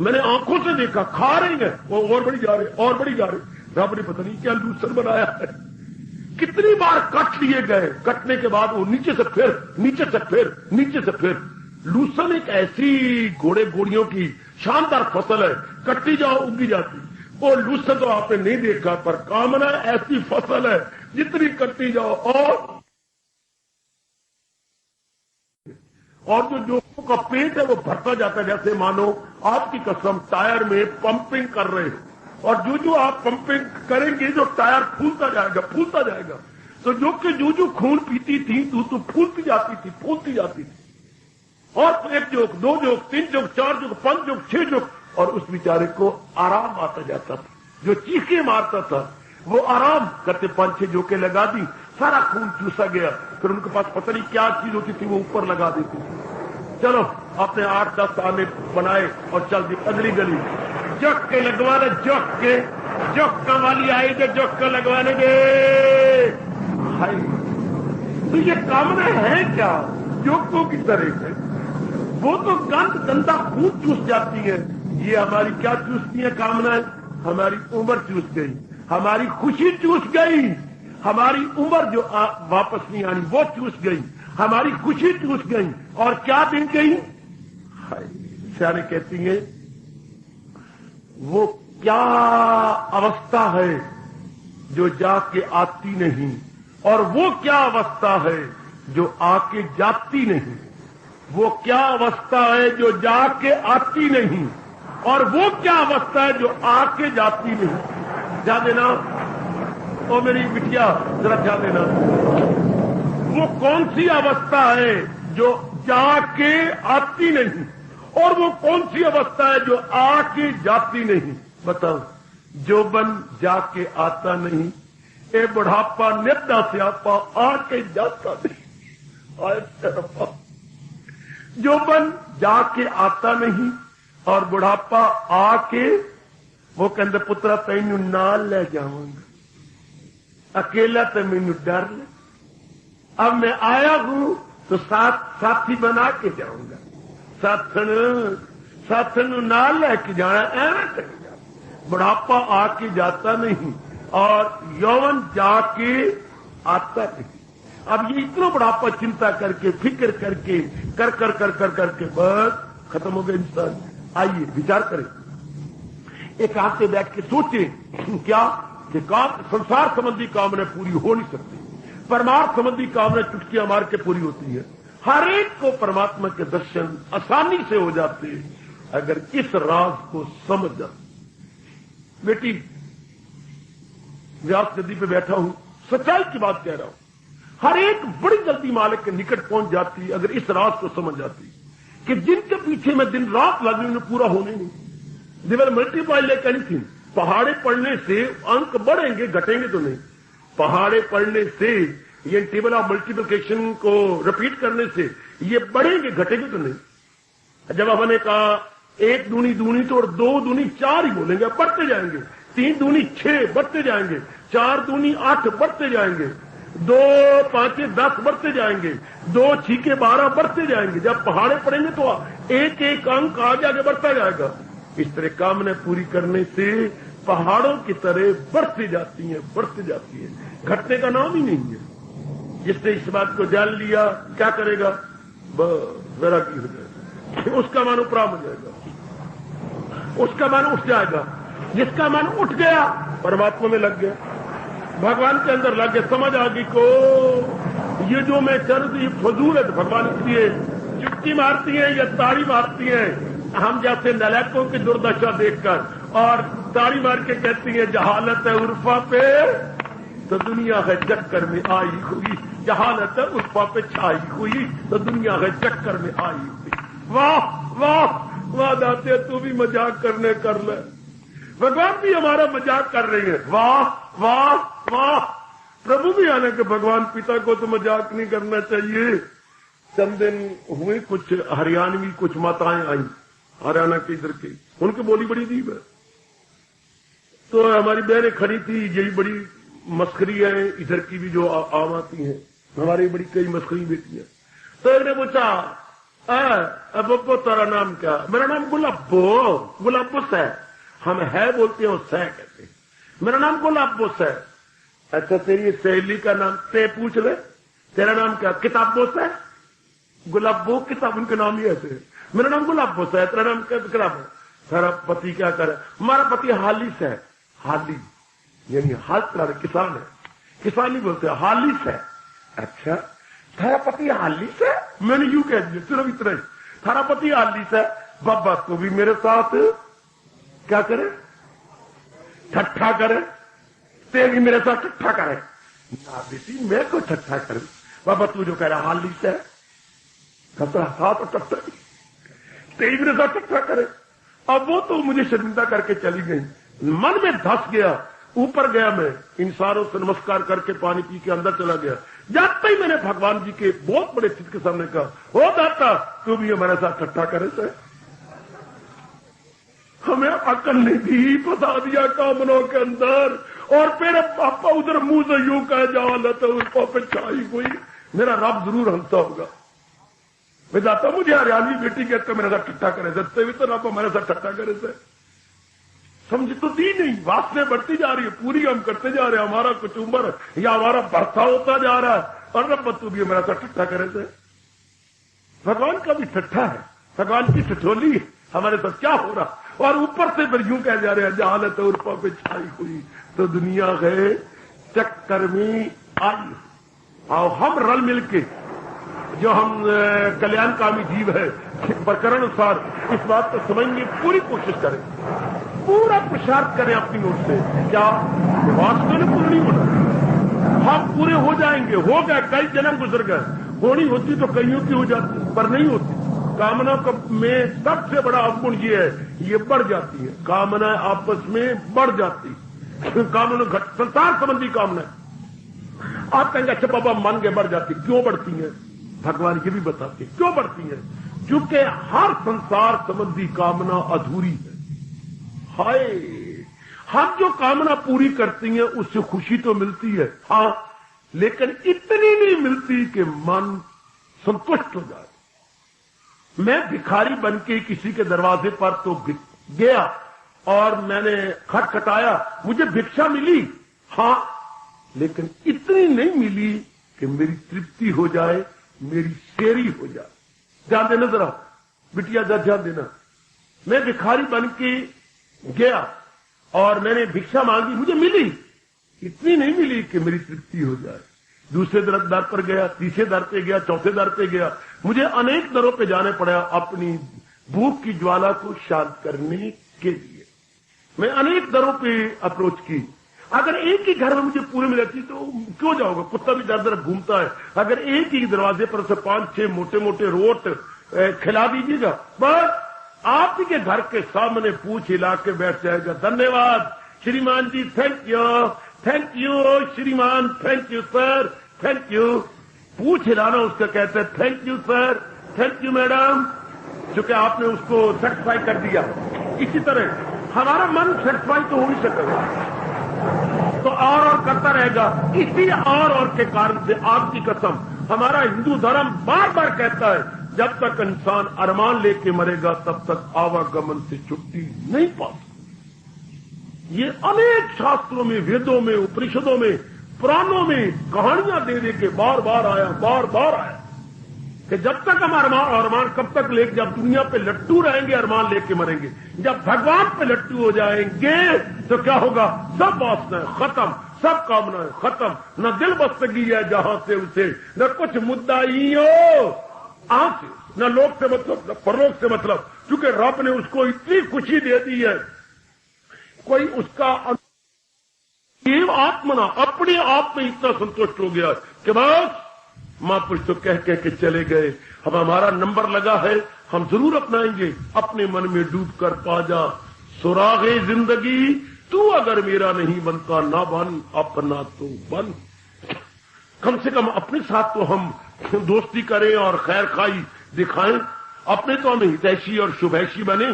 मैंने आंखों से देखा, खा रही है वो, और बड़ी जा रही और बड़ी जा रही। रब ने पता नहीं क्या लूसन बनाया है। कितनी बार कट लिए गए, कटने के बाद वो नीचे से फिर नीचे से फिर नीचे से फिर। लूसन एक ऐसी घोड़े घोड़ियों की शानदार फसल है, कट्टी जाओ उगी जाती। वो लूसन तो आपने नहीं देखा, पर कामना ऐसी फसल है जितनी कट्टी जाओ और जो का पेट है वो भरता जाता है। जैसे मानो आपकी कसम टायर में पंपिंग कर रहे हैं, और जो आप पंपिंग करेंगे जो टायर फूलता जाएगा फूलता जाएगा। तो जो खून पीती थी तो फूलती जाती थी। और 1 joke 2 joke 3 joke 4 joke 5 joke 6 joke, और उस बेचारे को आराम आता जाता था। जो चीखे मारता था वो आराम करते 5-6 जोके लगा दी, सारा खून चूसा गया। फिर उनके पास पता नहीं क्या चीज होती थी, वो ऊपर लगा देती थी। चलो अपने 8-10 आने बनाए और चल दी अगली गली, जग के लगवाने, जग का वाली आई जो जग का लगवाने गए। तो ये कामना है क्या, जोकों की तरह है, वो तो गंदा खून चूस जाती है। ये हमारी क्या चूसती है कामनाएं, हमारी उम्र चूस गई, हमारी खुशी चूस गई, हमारी उम्र जो वापस नहीं आनी वो चूस गई, हमारी खुशी चूस गई। और क्या दिन गई, सियाने कहती है वो क्या अवस्था है जो जाके आती नहीं, और वो क्या अवस्था है जो आके जाती नहीं। वो क्या अवस्था है जो जाके आती नहीं, और वो क्या अवस्था है जो आके जाती नहीं। ध्यान देना ओ मेरी बिटिया, जरा ध्यान देना, वो कौन सी अवस्था है जो जाके आती नहीं, और वो कौन सी अवस्था है जो आके जाती नहीं। बताओ, जोबन जाके आता नहीं, ए बुढ़ापा नित्या स्यापा आके जाता नहीं। आए जोबन जाके आता नहीं और बुढ़ापा आके, वो कहते पुत्रा तैनू नाल ले जाऊंगा। अकेला तो मैनू डर ले, अब मैं आया हूं तो साथी बना के जाऊंगा, साथन ना लेके जाना, ऐसा करेगा। बुढ़ापा आके जाता नहीं और यौवन जाके आता नहीं। अब ये इतना बुढ़ापा चिंता करके फिक्र करके करके बस खत्म हो गया इंसान। आइए विचार करें, एक हाथ से बैठ के सोचे क्या कि काम संसार संबंधी कामना पूरी हो नहीं सकती, परमार्थ संबंधी कामना चुटकियां मार के पूरी होती है। हर एक को परमात्मा के दर्शन आसानी से हो जाते हैं अगर इस राज को समझ जाते। बेटी, व्यास नदी पे बैठा हूं, सच्चाई की बात कह रहा हूं, हर एक बड़ी जल्दी मालिक के निकट पहुंच जाती अगर इस राज को समझ जाती कि जिनके पीछे मैं दिन रात लगी उन्हें पूरा होने नहीं। They will multiply like anything. पहाड़े पढ़ने से अंक बढ़ेंगे, घटेंगे तो नहीं। पहाड़े पढ़ने से, ये टेबल ऑफ मल्टीप्लिकेशन को रिपीट करने से ये बढ़ेंगे, घटेंगे तो नहीं। जब हमने कहा 1 दूनी दूनी तो और 2 दूनी 4 ही बोलेंगे, बढ़ते जाएंगे। 3 दूनी 6 बढ़ते जाएंगे, 4 दूनी 8 बढ़ते जाएंगे, 2 5 10 बढ़ते जाएंगे, 2 6 12 बढ़ते जाएंगे। जब पहाड़े पड़ेंगे तो एक एक अंक आगे आगे बढ़ता जाएगा। इस तरह कामना पूरी करने से पहाड़ों की तरह बढ़ती जाती है, बढ़ती जाती है, घटने का नाम ही नहीं है। जिसने इस बात को जान लिया क्या करेगा, वैरागी हो जाएगा, उसका मन उपराम हो जाएगा, उसका मन उठ जाएगा। जिसका मन उठ गया परमात्मा में लग गया, भगवान के अंदर लग गया, समझ आ गई को ये जो मैं कर दी फजूल है। तो भगवान इसलिए चुटकी मारती है या ताड़ी मारती है हम जैसे नलायकों की दुर्दशा देखकर, और ताड़ी मार के कहती है जहालत है उर्फा पे तो दुनिया है चक्कर में आई हुई, जहालत है उर्फा पे छाई हुई तो दुनिया है चक्कर में आई हुई। वाह वाह वाह दाते, तू भी मजाक करने कर ले, भगवान भी हमारा मजाक कर रही है। वाह वाह वाह, प्रभु भी आने के भगवान पिता को तो मजाक नहीं करना चाहिए। चंद दिन हुए, कुछ हरियाणवी कुछ माताएं आई हरियाणा के इधर की, उनकी बोली बड़ी अजीब है। तो हमारी बहनें खड़ी थी, यही बड़ी मस्करी है, इधर की भी जो आम आती हैं, हमारी बड़ी कई मस्करी बेटी है। तो एक ने पूछा, बब्बो तेरा नाम क्या? मेरा नाम गुलाबोस है। हम है बोलते हैं, सह कहते हैं। मेरा नाम गुलाबोस है। अच्छा, तेरी सहेली का नाम ते पूछ ले, तेरा नाम क्या? किताबोस है। गुलाबो किताब, उनके नाम ही ऐसे। मेरा नाम गुलाबोस है, तेरा नाम क्या? किताब। तेरा पति क्या करे? हमारा पति हालिस है। हाली यानी हाल किसान है, किसानी बोलते हैं, हालिस है। अच्छा, थारा पति हालिस है? मैंने यूं कह दिया, सिर्फ इतना ही, थारा पति हालिस है। बाबा तो भी मेरे साथ क्या करे? ठट्ठा करे। ते भी मेरे साथ ठट्ठा करे ना बेटी, मैं को ठट्ठा करे? बाबा तू जो कह रहा हालिस है, साथ ठट्ठा, ते मेरे साथ ठट्ठा करे। अब वो तो मुझे शर्मिंदा करके चली गई, मन में धस गया, ऊपर गया मैं, इन सारों से नमस्कार करके पानी पी के अंदर चला गया। जाते ही मैंने भगवान जी के बहुत बड़े चित्त के सामने कहा, हो दाता तू भी हमारे साथ ठट्ठा करे से? हमें अकल नहीं दी, फंसा दिया कामनों के अंदर, और मेरे पापा उधर मुंह से यूं कह जाओ लता उस पापे छाई हुई, मेरा रब जरूर हंसता होगा। मैं जाता, मुझे हरियाणवी बेटी कहते मेरे साथ ठट्ठा करे सकते भी, तो रब हमारे साथ ठट्ठा करे से? समझ तो दी नहीं, वासना बढ़ती जा रही है, पूरी हम करते जा रहे हैं, हमारा कुछ उम्र या हमारा बढ़ता होता जा रहा है, और रब तू भी हमारा साथ ठट्ठा करे से? भगवान का भी ठट्ठा है, भगवान की ठिठोली हमारे साथ क्या हो रहा, और ऊपर से फिर यूं कह जा रहे हैं जहालत और पे छाई हुई तो दुनिया है चक्कर में आई। आओ हम रल मिलके, जो हम कल्याणकामी जीव है, प्रकरण अनुसार इस बात को समझने की पूरी कोशिश करें, पूरा पुरुषार्थ करें अपनी ओर से। क्या वास्तव में पूर्ण नहीं होना, हम पूरे हो जाएंगे, हो गए, कई जन्म गुजर गए, होनी होती तो कईयों की हो जाती, पर नहीं होती। कामना में सबसे बड़ा अवगुण ये है, ये बढ़ जाती है, कामना आपस में बढ़ जाती, कामना संसार संबंधी कामना। आप कहेंगे अच्छा बाबा मान के बढ़ जाती, क्यों बढ़ती है? भगवान ये भी बताते क्यों बढ़ती है, क्योंकि हर संसार संबंधी कामना अधूरी है। हाय, हम जो कामना पूरी करती हैं उससे खुशी तो मिलती है, हाँ, लेकिन इतनी नहीं मिलती कि मन संतुष्ट हो जाए। मैं भिखारी बन के किसी के दरवाजे पर तो गया और मैंने खटखटाया, मुझे भिक्षा मिली, हाँ, लेकिन इतनी नहीं मिली कि मेरी तृप्ति हो जाए, मेरी शेरी हो जाए। ध्यान देना जरा बिटिया, ध्यान देना। मैं भिखारी बन के गया और मैंने भिक्षा मांगी, मुझे मिली, इतनी नहीं मिली कि मेरी तृप्ति हो जाए। दूसरे दर पर गया, तीसरे दर पे गया, चौथे दर पे गया, मुझे अनेक दरों पे जाने पड़ा अपनी भूख की ज्वाला को शांत करने के लिए। मैं अनेक दरों पे अप्रोच की। अगर एक ही घर में मुझे पूरे मिल जाती तो क्यों जाऊंगा, कुत्ता भी दर दर घूमता है। अगर एक ही दरवाजे पर से 5-6 मोटे मोटे रोट खिला दीजिएगा, बस आपके घर के सामने पूछ हिला के बैठ जाएगा। धन्यवाद श्रीमान जी, थैंक यू श्रीमान, thank you sir, thank you. पूछ हिलाना उसका कहते हैं thank you sir, thank you madam, क्योंकि आपने उसको सेटिस्फाई कर दिया। इसी तरह हमारा मन सेटिस्फाई तो हो नहीं सकेगा, तो और करता रहेगा। इसी और के कारण से आपकी कसम हमारा हिंदू धर्म बार बार कहता है जब तक इंसान अरमान लेके मरेगा तब तक आवागमन से छुट्टी नहीं पा सकता। ये अनेक शास्त्रों में, वेदों में, उपनिषदों में, पुराणों में कहानियां दे दे के बार बार आया कि जब तक हम अरमान कब तक लेके, जब दुनिया पे लट्टू रहेंगे अरमान लेके मरेंगे। जब भगवान पे लट्टू हो जाएंगे तो क्या होगा, सब वासनाएं खत्म, सब कामनाएं खत्म, न दिल बस्तगी है जहां से उसे, न कुछ मुद्दा ही हो आं से, न लोक से मतलब, न परलोक से मतलब, क्योंकि रब ने उसको इतनी खुशी दे दी है। कोई उसका आत्मना अपने आप में इतना संतुष्ट हो गया कि बस महापुरुष तो कह के चले गए, अब हमारा नंबर लगा है, हम जरूर अपनाएंगे। अपने मन में डूब कर पा जा सुरागे जिंदगी, तू अगर मेरा नहीं बनता ना बन, अपना तो बन। कम से कम अपने साथ तो हम दोस्ती करें और खैर खाई दिखाएं, अपने तो हम हितैषी और शुभैषी बने।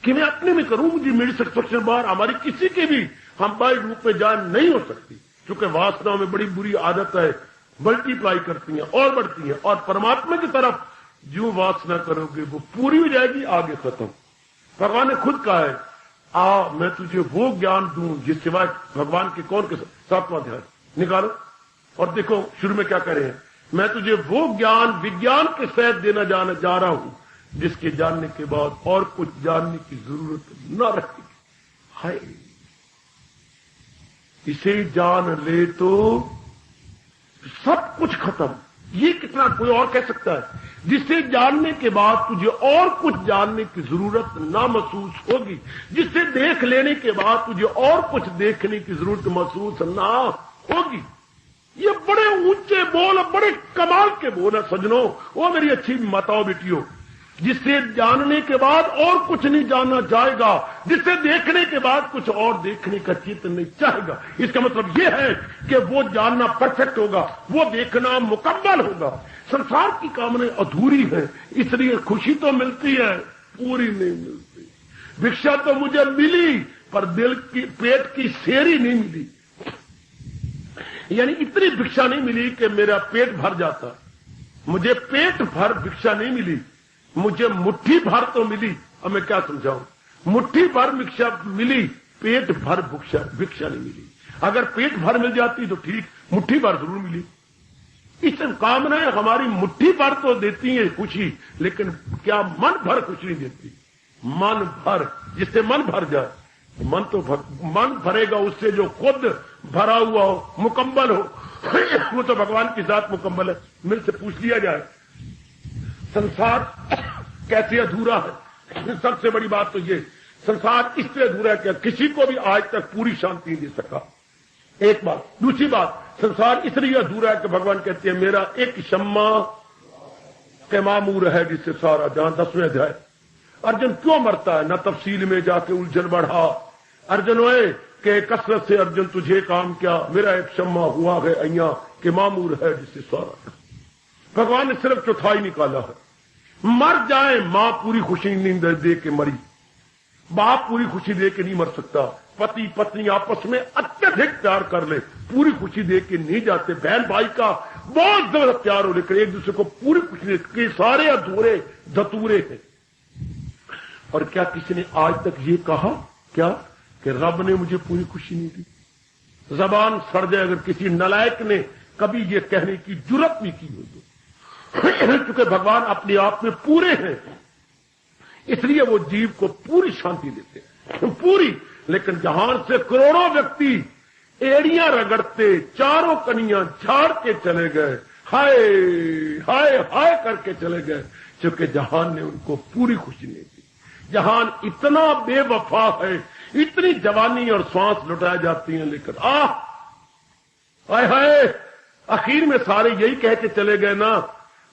कि मैं अपने में करूं, मुझे मेरी सेटिस्फेक्शन बाहर, हमारी किसी की भी हम बाई रूप में जान नहीं हो सकती, क्योंकि वासनाओं में बड़ी बुरी आदत है, मल्टीप्लाई करती हैं और बढ़ती हैं, और परमात्मा की तरफ जो वासना करोगे वो पूरी हो जाएगी, आगे खत्म। भगवान ने खुद कहा है, आ मैं तुझे वो ज्ञान दूं जिस सिवाय भगवान के कौन के 7वां अध्याय निकालो और देखो शुरू में क्या कह रहे हैं, मैं तुझे वो ज्ञान विज्ञान के सहित देना जा रहा हूं जिसके जानने के बाद और कुछ जानने की जरूरत न रहेगी। हाय, इसे जान ले तो सब कुछ खत्म। ये कितना कोई और कह सकता है? जिसे जानने के बाद तुझे और कुछ जानने की जरूरत ना महसूस होगी, जिसे देख लेने के बाद तुझे और कुछ देखने की जरूरत महसूस ना होगी। ये बड़े ऊंचे बोल, बड़े कमाल के बोल है सज्जनों, वो मेरी अच्छी माताओं बेटियों। जिसे जानने के बाद और कुछ नहीं जानना चाहेगा, जिसे देखने के बाद कुछ और देखने का चित्त नहीं चाहेगा। इसका मतलब यह है कि वो जानना परफेक्ट होगा, वो देखना मुकम्मल होगा। संसार की कामनाएं अधूरी है, इसलिए खुशी तो मिलती है, पूरी नहीं मिलती। भिक्षा तो मुझे मिली पर दिल की, पेट की शेरी नहीं मिली। यानी इतनी भिक्षा नहीं मिली कि मेरा पेट भर जाता। मुझे पेट भर भिक्षा नहीं मिली, मुझे मुट्ठी भर तो मिली। अब मैं क्या समझाऊं, मुट्ठी भर भिक्षा मिली, पेट भर भिक्षा नहीं मिली। अगर पेट भर मिल जाती तो ठीक, मुट्ठी भर जरूर मिली। इस कामनाएं हमारी मुट्ठी भर तो देती है खुशी, लेकिन क्या मन भर खुशी नहीं देती। मन भर, जिससे मन भर जाए, मन तो मन भरेगा उससे जो खुद भरा हुआ हो, मुकम्मल हो, वो तो भगवान के साथ मुकम्मल है। मेरे से पूछ लिया जाए संसार कैसे अधूरा है, सबसे बड़ी बात तो ये, संसार इससे अधूरा है कि किसी को भी आज तक पूरी शांति नहीं दे सका। एक बात। दूसरी बात, संसार इसलिए अधूरा है कि भगवान कहते हैं मेरा एक शम्मा के मामूर है जिससे सारा जहां 10वें अध्याय। अर्जुन क्यों मरता है, न तफसील में जाके उलझन बढ़ा। अर्जुन ओए के कसरत से अर्जुन तुझे काम क्या, मेरा एक शम्मा हुआ है अइया के मामूर है जिससे सारा। भगवान ने सिर्फ चौथाई निकाला है। मर जाए मां पूरी खुशी नींद दे के मरी, बाप पूरी खुशी दे के नहीं मर सकता, पति पत्नी आपस में अत्यधिक प्यार कर ले, पूरी खुशी दे के नहीं जाते। बहन भाई का बहुत ज्यादा प्यार हो लेकर एक दूसरे को पूरी खुशी दे के सारे अधूरे धतूरे हैं। और क्या किसी ने आज तक ये कहा क्या कि रब ने मुझे पूरी खुशी नहीं दी? जबान सड़ जाए अगर किसी नलायक ने कभी ये कहने की जुर्रत नहीं की हो तो। क्योंकि भगवान अपने आप में पूरे हैं, इसलिए वो जीव को पूरी शांति देते हैं, पूरी। लेकिन जहां से करोड़ों व्यक्ति एड़ियां रगड़ते, चारों कनियां झाड़ के चले गए, हाय हाय हाय करके चले गए, क्योंकि जहान ने उनको पूरी खुशी नहीं दी। जहान इतना बेवफा है, इतनी जवानी और सांस लुटाई जाती हैं, लेकिन हाय हाय आखिर में सारे यही कह के चले गए ना।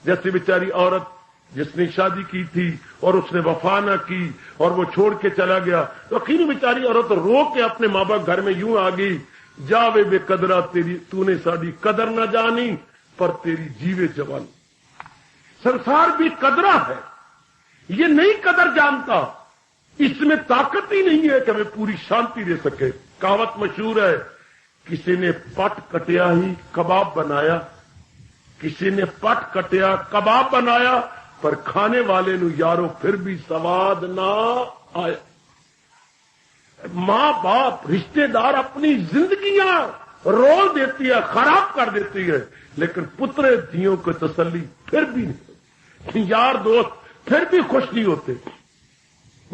जैसे बेचारी औरत जिसने शादी की थी और उसने वफा न की और वो छोड़ के चला गया, तो आखिर में बेचारी औरत रो के अपने माँ बाप घर में यूं आ गई, जावे बेकदरा तेरी तूने साड़ी कदर न जानी, पर तेरी जीवे जवानी। संसार भी कदरा है, ये नहीं कदर जानता, इसमें ताकत ही नहीं है कि हमें पूरी शांति दे सके। कहावत मशहूर है, किसी ने पट कटिया ही कबाब बनाया, किसी ने पट कटिया कबाब बनाया, पर खाने वाले नु यारो फिर भी स्वाद ना आया। मां बाप रिश्तेदार अपनी जिंदगियां रोल देती है, खराब कर देती है, लेकिन पुत्र धियों को तसल्ली फिर भी नहीं। यार दोस्त फिर भी खुश नहीं होते,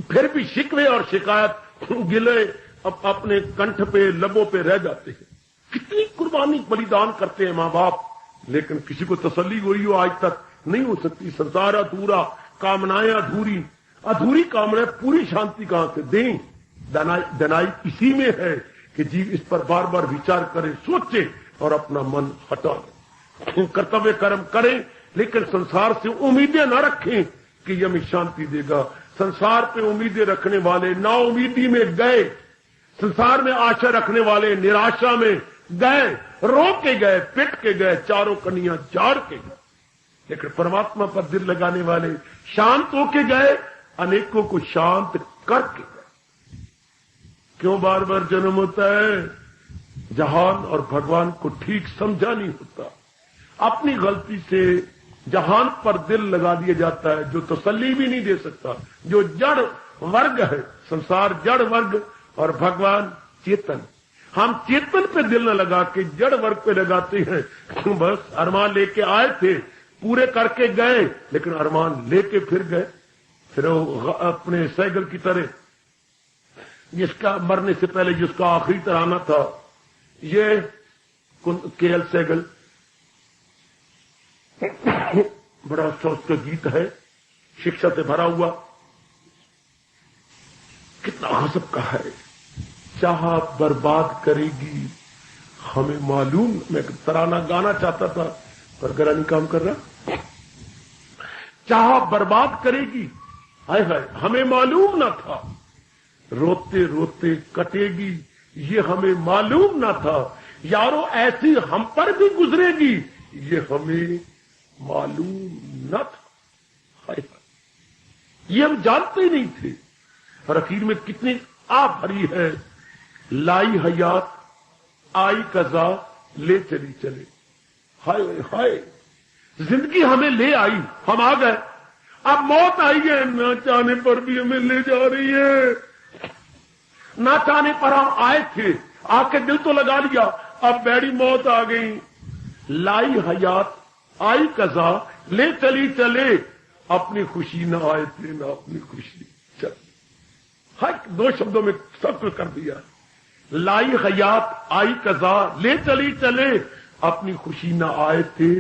फिर भी शिकवे और शिकायत गिले अपने कंठ पे लबों पे रह जाते हैं। कितनी कुर्बानी बलिदान करते हैं मां बाप, लेकिन किसी को तसल्ली हुई हो आज तक नहीं हो सकती। संसार अधूरा, कामनाएं अधूरी, अधूरी कामनाएं पूरी शांति कहां से दें? दनाई इसी में है कि जीव इस पर बार बार विचार करे, सोचे और अपना मन हटा ले। कर्तव्य कर्म करें, लेकिन संसार से उम्मीदें न रखें कि यह हमें शांति देगा। संसार पे उम्मीदें रखने वाले नाउम्मीदी में गए, संसार में आशा रखने वाले निराशा में गए, रो के गए, पिट के गए, चारों कनियां झाड़ के गए। लेकिन परमात्मा पर दिल लगाने वाले शांत होके गए, अनेकों को शांत करके गए। क्यों बार बार जन्म होता है? जहान और भगवान को ठीक समझा नहीं होता। अपनी गलती से जहान पर दिल लगा दिया जाता है, जो तसल्ली भी नहीं दे सकता, जो जड़ वर्ग है। संसार जड़ वर्ग और भगवान चेतन। हम चेतन पे दिल न लगा के जड़ वर्ग पे लगाते हैं। बस अरमान लेके आए थे, पूरे करके गए, लेकिन अरमान लेके फिर गए। फिर अपने सैगल की तरह, जिसका मरने से पहले जिसका आखिरी तराना था, ये केएल सहगल, बड़ा अच्छा उसका गीत है, शिक्षा से भरा हुआ, कितना गजब का है। चाह बर्बाद करेगी हमें मालूम। मैं तराना गाना चाहता था पर गला नहीं काम कर रहा। चाह बर्बाद करेगी, हाय हाय हमें मालूम ना था, रोते रोते कटेगी ये हमें मालूम ना था, यारो ऐसी हम पर भी गुजरेगी ये हमें मालूम न था। हाय हाय ये हम जानते ही नहीं थे। और आखिर में कितनी आ भरी है, लाई हयात आई कजा ले चली चले। हाय हाय जिंदगी हमें ले आई, हम आ गए, अब मौत आई है, ना चाहने पर भी हमें ले जा रही है। ना चाहने पर हम आए थे, आके दिल तो लगा लिया, अब बैड़ी मौत आ गई। लाई हयात आई कजा ले चली चले, अपनी खुशी ना आए थे ना अपनी खुशी चल। हर दो शब्दों में सब कुछ कर दिया। लाई हयात आई कजा ले चली चले, अपनी खुशी ना आए थे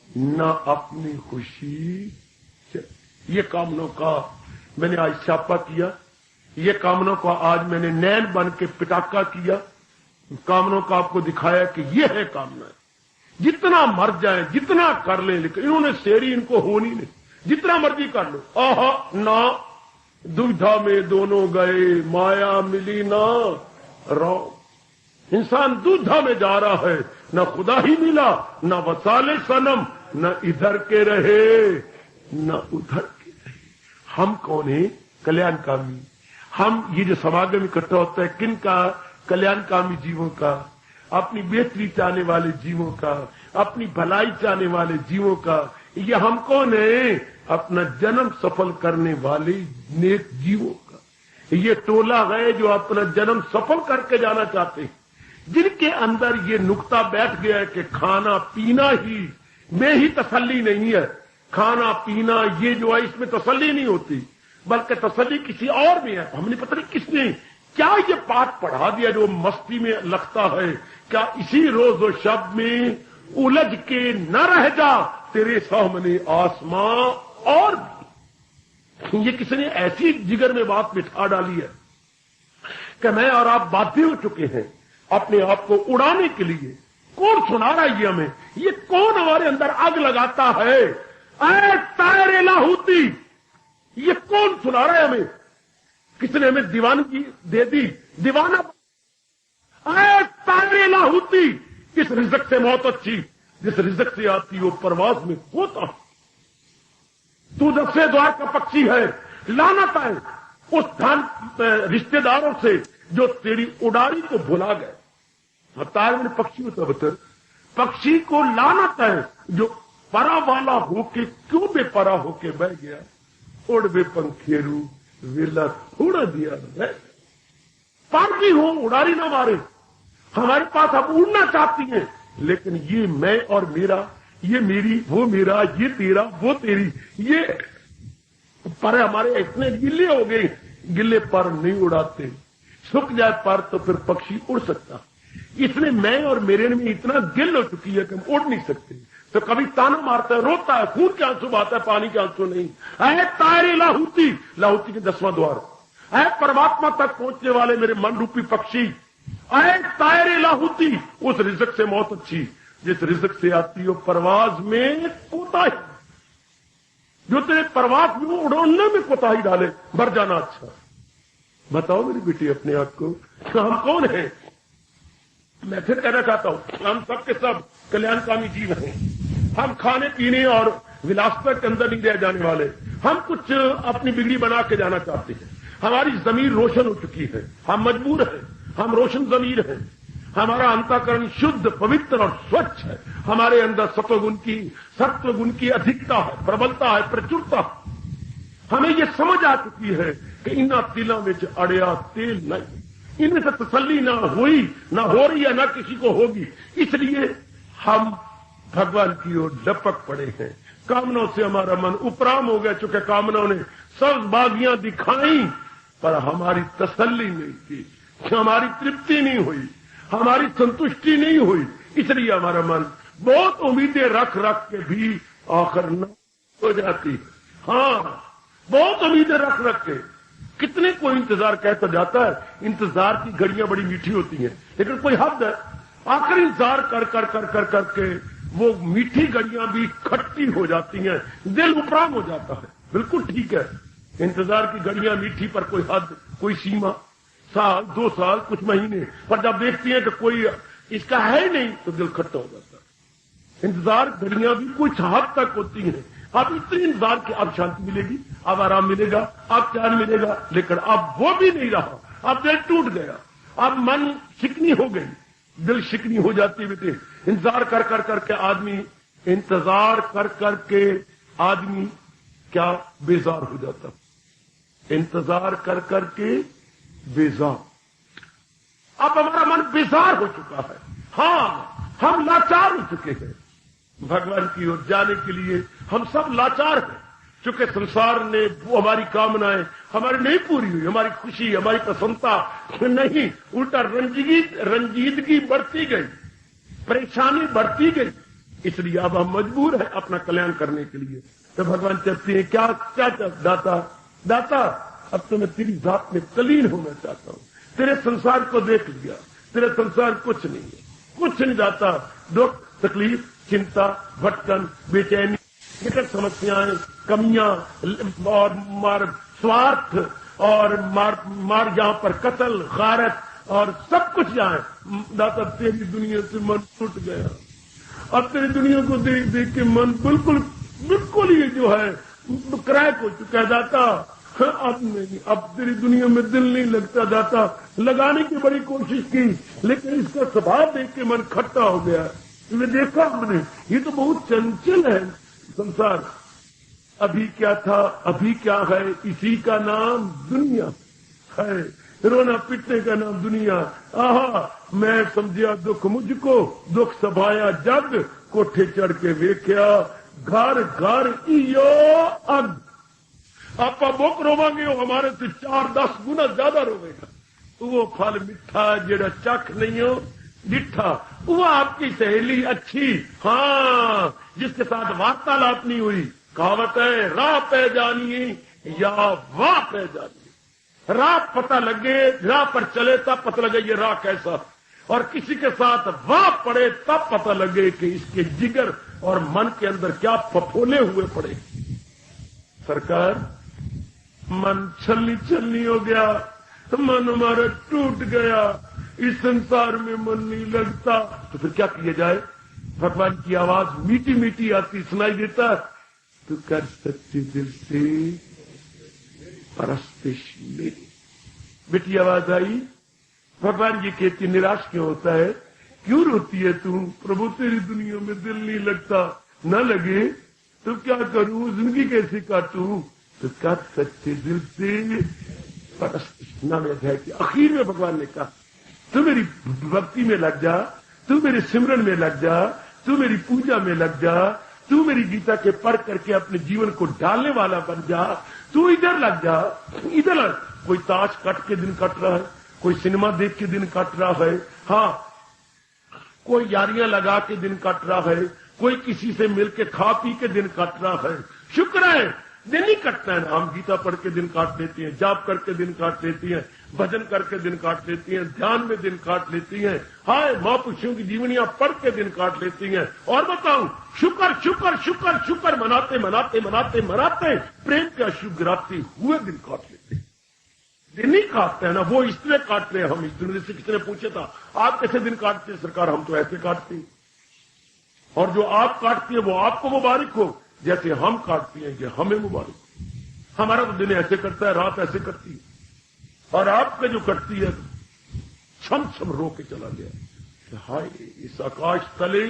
ना अपनी खुशी चल। ये कामनों का मैंने आज छापा किया, ये कामनों का आज मैंने नैन बन के पिटाका किया। कामनों का आपको दिखाया कि ये है कामना। जितना मर जाए, जितना कर ले, लेकिन इन्होंने शेरी इनको होनी नहीं, जितना मर्जी कर लो। आहा ना दुविधा में दोनों गए, माया मिली ना राम। इंसान दुविधा में जा रहा है, न खुदा ही मिला, न वसाले सनम, न इधर के रहे न उधर के रहे। हम कौन है? कल्याणकामी। हम ये जो समागम इकट्ठा होता है, किन का? कल्याणकामी जीवों का, अपनी बेहतरी चाहने वाले जीवों का, अपनी भलाई चाहने वाले जीवों का। ये हम कौन है? अपना जन्म सफल करने वाले नेक जीवों का। ये टोला है जो अपना जन्म सफल करके जाना चाहते हैं, जिनके अंदर ये नुक्ता बैठ गया है कि खाना पीना ही में ही तसल्ली नहीं है। खाना पीना ये जो है, इसमें तसल्ली नहीं होती, बल्कि तसल्ली किसी और में है। हमने पता नहीं किसने क्या ये पाठ पढ़ा दिया जो मस्ती में लगता है। क्या इसी रोज और शब्द में उलझ के न रह जा तेरे सामने आसमां और भी। ये किसने ऐसी जिगर में बात बिठा डाली है कि मैं और आप बाध्य हो चुके हैं अपने आप को उड़ाने के लिए। कौन सुना रहा है ये हमें? ये कौन हमारे अंदर आग लगाता है? ऐ तारे लाहौती, ये कौन सुना रहा है हमें? किसने हमें दीवानगी दे दी? दीवाना। ऐ तारे लाहौती, इस रिज़्क से मौत अच्छी जिस रिज़्क से आती वो परवाज में होता। तू दसवें द्वार का पक्षी है, लानत है उस धन रिश्तेदारों से जो तेरी उड़ारी को भुला गए। तारे में पक्षी होता बतर, पक्षी को लानत है जो परा वाला होके क्यों बेपरा होके बह गया। उड़ बे पंखेरू विला थोड़ा दिया है, पारगी हो उड़ारी ना मारे। हमारे पास अब उड़ना चाहती हैं, लेकिन ये मैं और मेरा, ये मेरी वो मेरा, ये तेरा वो तेरी, ये पर हमारे इतने गिले हो गए, गिले पर नहीं उड़ाते। सूख जाए पर तो फिर पक्षी उड़ सकता। इसलिए मैं और मेरे में इतना गिल हो चुकी है कि हम उड़ नहीं सकते। तो कभी ताना मारता है, रोता है, खून के आंसू बहाता है, पानी के आंसू नहीं। ऐ तारे लाहौती, लाहौती के 10वां द्वार, ऐ परमात्मा तक पहुंचने वाले मेरे मन रूपी पक्षी, ऐ तारे लाहौती, उस रिज़्क से मौत अच्छी जिस रिज़्क से आती हो परवाज में कोताही। जो तेरे परवाज में उड़ाने में कोताही डाले, मर जाना अच्छा। बताओ मेरी बेटी अपने आप को, हम कौन है? मैं फिर कहना चाहता हूं, हम सब के सब कल्याणकामी जीव हैं। हम खाने पीने और विलासता के अंदर नहीं रह जाने वाले। हम कुछ अपनी बिगड़ी बना के जाना चाहते हैं। हमारी जमीर रोशन हो चुकी है, हम मजबूर हैं, हम रोशन जमीर हैं। हमारा अंतःकरण शुद्ध, पवित्र और स्वच्छ है। हमारे अंदर सत्वगुण की अधिकता है, प्रबलता है, प्रचुरता है। हमें यह समझ आ चुकी है कि इन्ना तिलों में अड़िया तेल नहीं, इनमें से तसल्ली ना हुई, ना हो रही है, ना किसी को होगी। इसलिए हम भगवान की ओर लपक पड़े हैं। कामनाओं से हमारा मन उपराम हो गया, चूंकि कामनाओं ने सब बागियां दिखाई पर हमारी तसल्ली नहीं की, हमारी तृप्ति नहीं हुई, हमारी संतुष्टि नहीं हुई। इसलिए हमारा मन बहुत उम्मीदें रख रख के भी आखिर न हो जाती है। हाँ, बहुत उम्मीदें रख रख के कितने कोई इंतजार कहता जाता है। इंतजार की घड़ियां बड़ी मीठी होती हैं, लेकिन कोई हद है। आखिर इंतजार कर कर कर कर करके वो मीठी घड़ियां भी खट्टी हो जाती हैं, दिल उपराम हो जाता है। बिल्कुल ठीक है, इंतजार की घड़ियां मीठी पर कोई हद, कोई सीमा, साल 2 साल कुछ महीने, पर जब देखती हैं कि कोई इसका है नहीं तो दिल खट्टा हो जाता है। इंतजार घड़ियां भी कुछ हद तक होती हैं। अब इतनी इंतजार की अब शांति मिलेगी, अब आराम मिलेगा, अब चैन मिलेगा, लेकिन अब वो भी नहीं रहा। अब दिल टूट गया, अब मन शिकनी हो गई, दिल शिकनी हो जाती है। बेटे इंतजार कर कर करके आदमी, इंतजार कर करके आदमी क्या बेजार हो जाता, इंतजार कर करके बेजार। अब हमारा मन बेजार हो चुका है। हाँ, हम लाचार हो चुके हैं। भगवान की ओर जाने के लिए हम सब लाचार हैं, चूंकि संसार ने वो हमारी कामनाएं हमारी नहीं पूरी हुई, हमारी खुशी, हमारी प्रसन्नता नहीं, उल्टा रंजीदगी बढ़ती गई, परेशानी बढ़ती गई। इसलिए अब हम मजबूर हैं अपना कल्याण करने के लिए। तो भगवान कहते हैं क्या क्या दाता, दाता अब तो मैं तेरी जात में तलीन होना चाहता हूं। तेरे संसार को देख लिया, तेरे संसार कुछ नहीं है, कुछ नहीं दाता। दुख, तकलीफ, चिंता, भटकन, बेचैनी, निकट समस्याएं, कमियां और मार स्वार्थ और मार जहां पर कत्ल, गारत और सब कुछ जाए। दाता तेरी दुनिया से मन टूट गया। अब तेरी दुनिया को देख देख के मन बिल्कुल ये जो है क्रैक हो चुका है। दाता अब नहीं, अब तेरी दुनिया में दिल नहीं लगता दाता। लगाने की बड़ी कोशिश की, लेकिन इसका स्वभाव देख के मन खट्टा हो गया। ये देखा हमने, ये तो बहुत चंचल है संसार। अभी क्या था, अभी क्या है, इसी का नाम दुनिया है। रोना पीटने का नाम दुनिया। आहा, मैं समझिया दुख मुझको, दुख सभाया जग, कोठे चढ़ के वेख्या घर घर इयो अग। आप बुक रोवांगे, वो हमारे से 4-10 गुना ज्यादा रोवेगा। वो फल मिठा जेड़ा चख नहीं हो मिठा, वो आपकी सहेली अच्छी, हाँ, जिसके साथ वार्तालाप नहीं हुई। कहावत है, राह पे जानिए या वाह पे जानिए। राह पता लगे, राह पर चले तब पता लगे ये राह कैसा, और किसी के साथ वाह पड़े तब पता लगे कि इसके जिगर और मन के अंदर क्या फफोले हुए पड़े। सरकार, मन छलनी छलनी हो गया, मन हमारा टूट गया, इस संसार में मन नहीं लगता। तो फिर क्या किया जाए? भगवान की आवाज मीठी मीठी आती सुनाई देता, तो कर सच्चे दिल से परस्तिश मेरी। बेटी आवाज आई, भगवान जी कहती निराश क्यों होता है, क्यों रोती है तू? प्रभु तेरी दुनिया में दिल नहीं लगता। न लगे तो क्या करूं, जिंदगी कैसे काटूं? तो कर सच्चे दिल से परस्तिश। नाम अध्याय के आखिर में भगवान ने कहा, तू मेरी भक्ति में लग जा, तू मेरे सिमरन में लग जा, तू मेरी पूजा में लग जा, तू मेरी गीता के पढ़ करके अपने जीवन को डालने वाला बन जा, तू इधर लग जा, इधर लग। कोई ताश कट के दिन कट रहा है, कोई सिनेमा देख के दिन कट रहा है, हाँ, कोई यारियां लगा के दिन कट रहा है, कोई किसी से मिलके खा पी के दिन कट रहा है। शुक्र है दिन ही कटता है ना। हम गीता पढ़ के दिन काट लेती हैं, जाप करके दिन काट लेती हैं, भजन करके दिन काट लेती हैं, ध्यान में दिन काट लेती हैं, हाय महापुरुषों की जीवनियां पढ़ के दिन काट लेती हैं। और बताऊं, शुक्र शुक्र शुक्र शुक्र मनाते मनाते मनाते मनाते प्रेम के अशुभ गिराते हुए दिन काट लेते हैं। दिन ही काटते हैं ना, वो इसलिए काट रहे हैं। हम इस दुनिया से किसी ने पूछा था आप कैसे दिन काटते हैं? सरकार, हम तो ऐसे काटते हैं, और जो आप काटती है वो आपको मुबारक हो, जैसे हम काटती हैं कि हमें मुबारक। हमारा तो दिन ऐसे करता है, रात ऐसे करती है, और आपका जो कटती है छम छम रो के चला गया। हाय, इस आकाश तले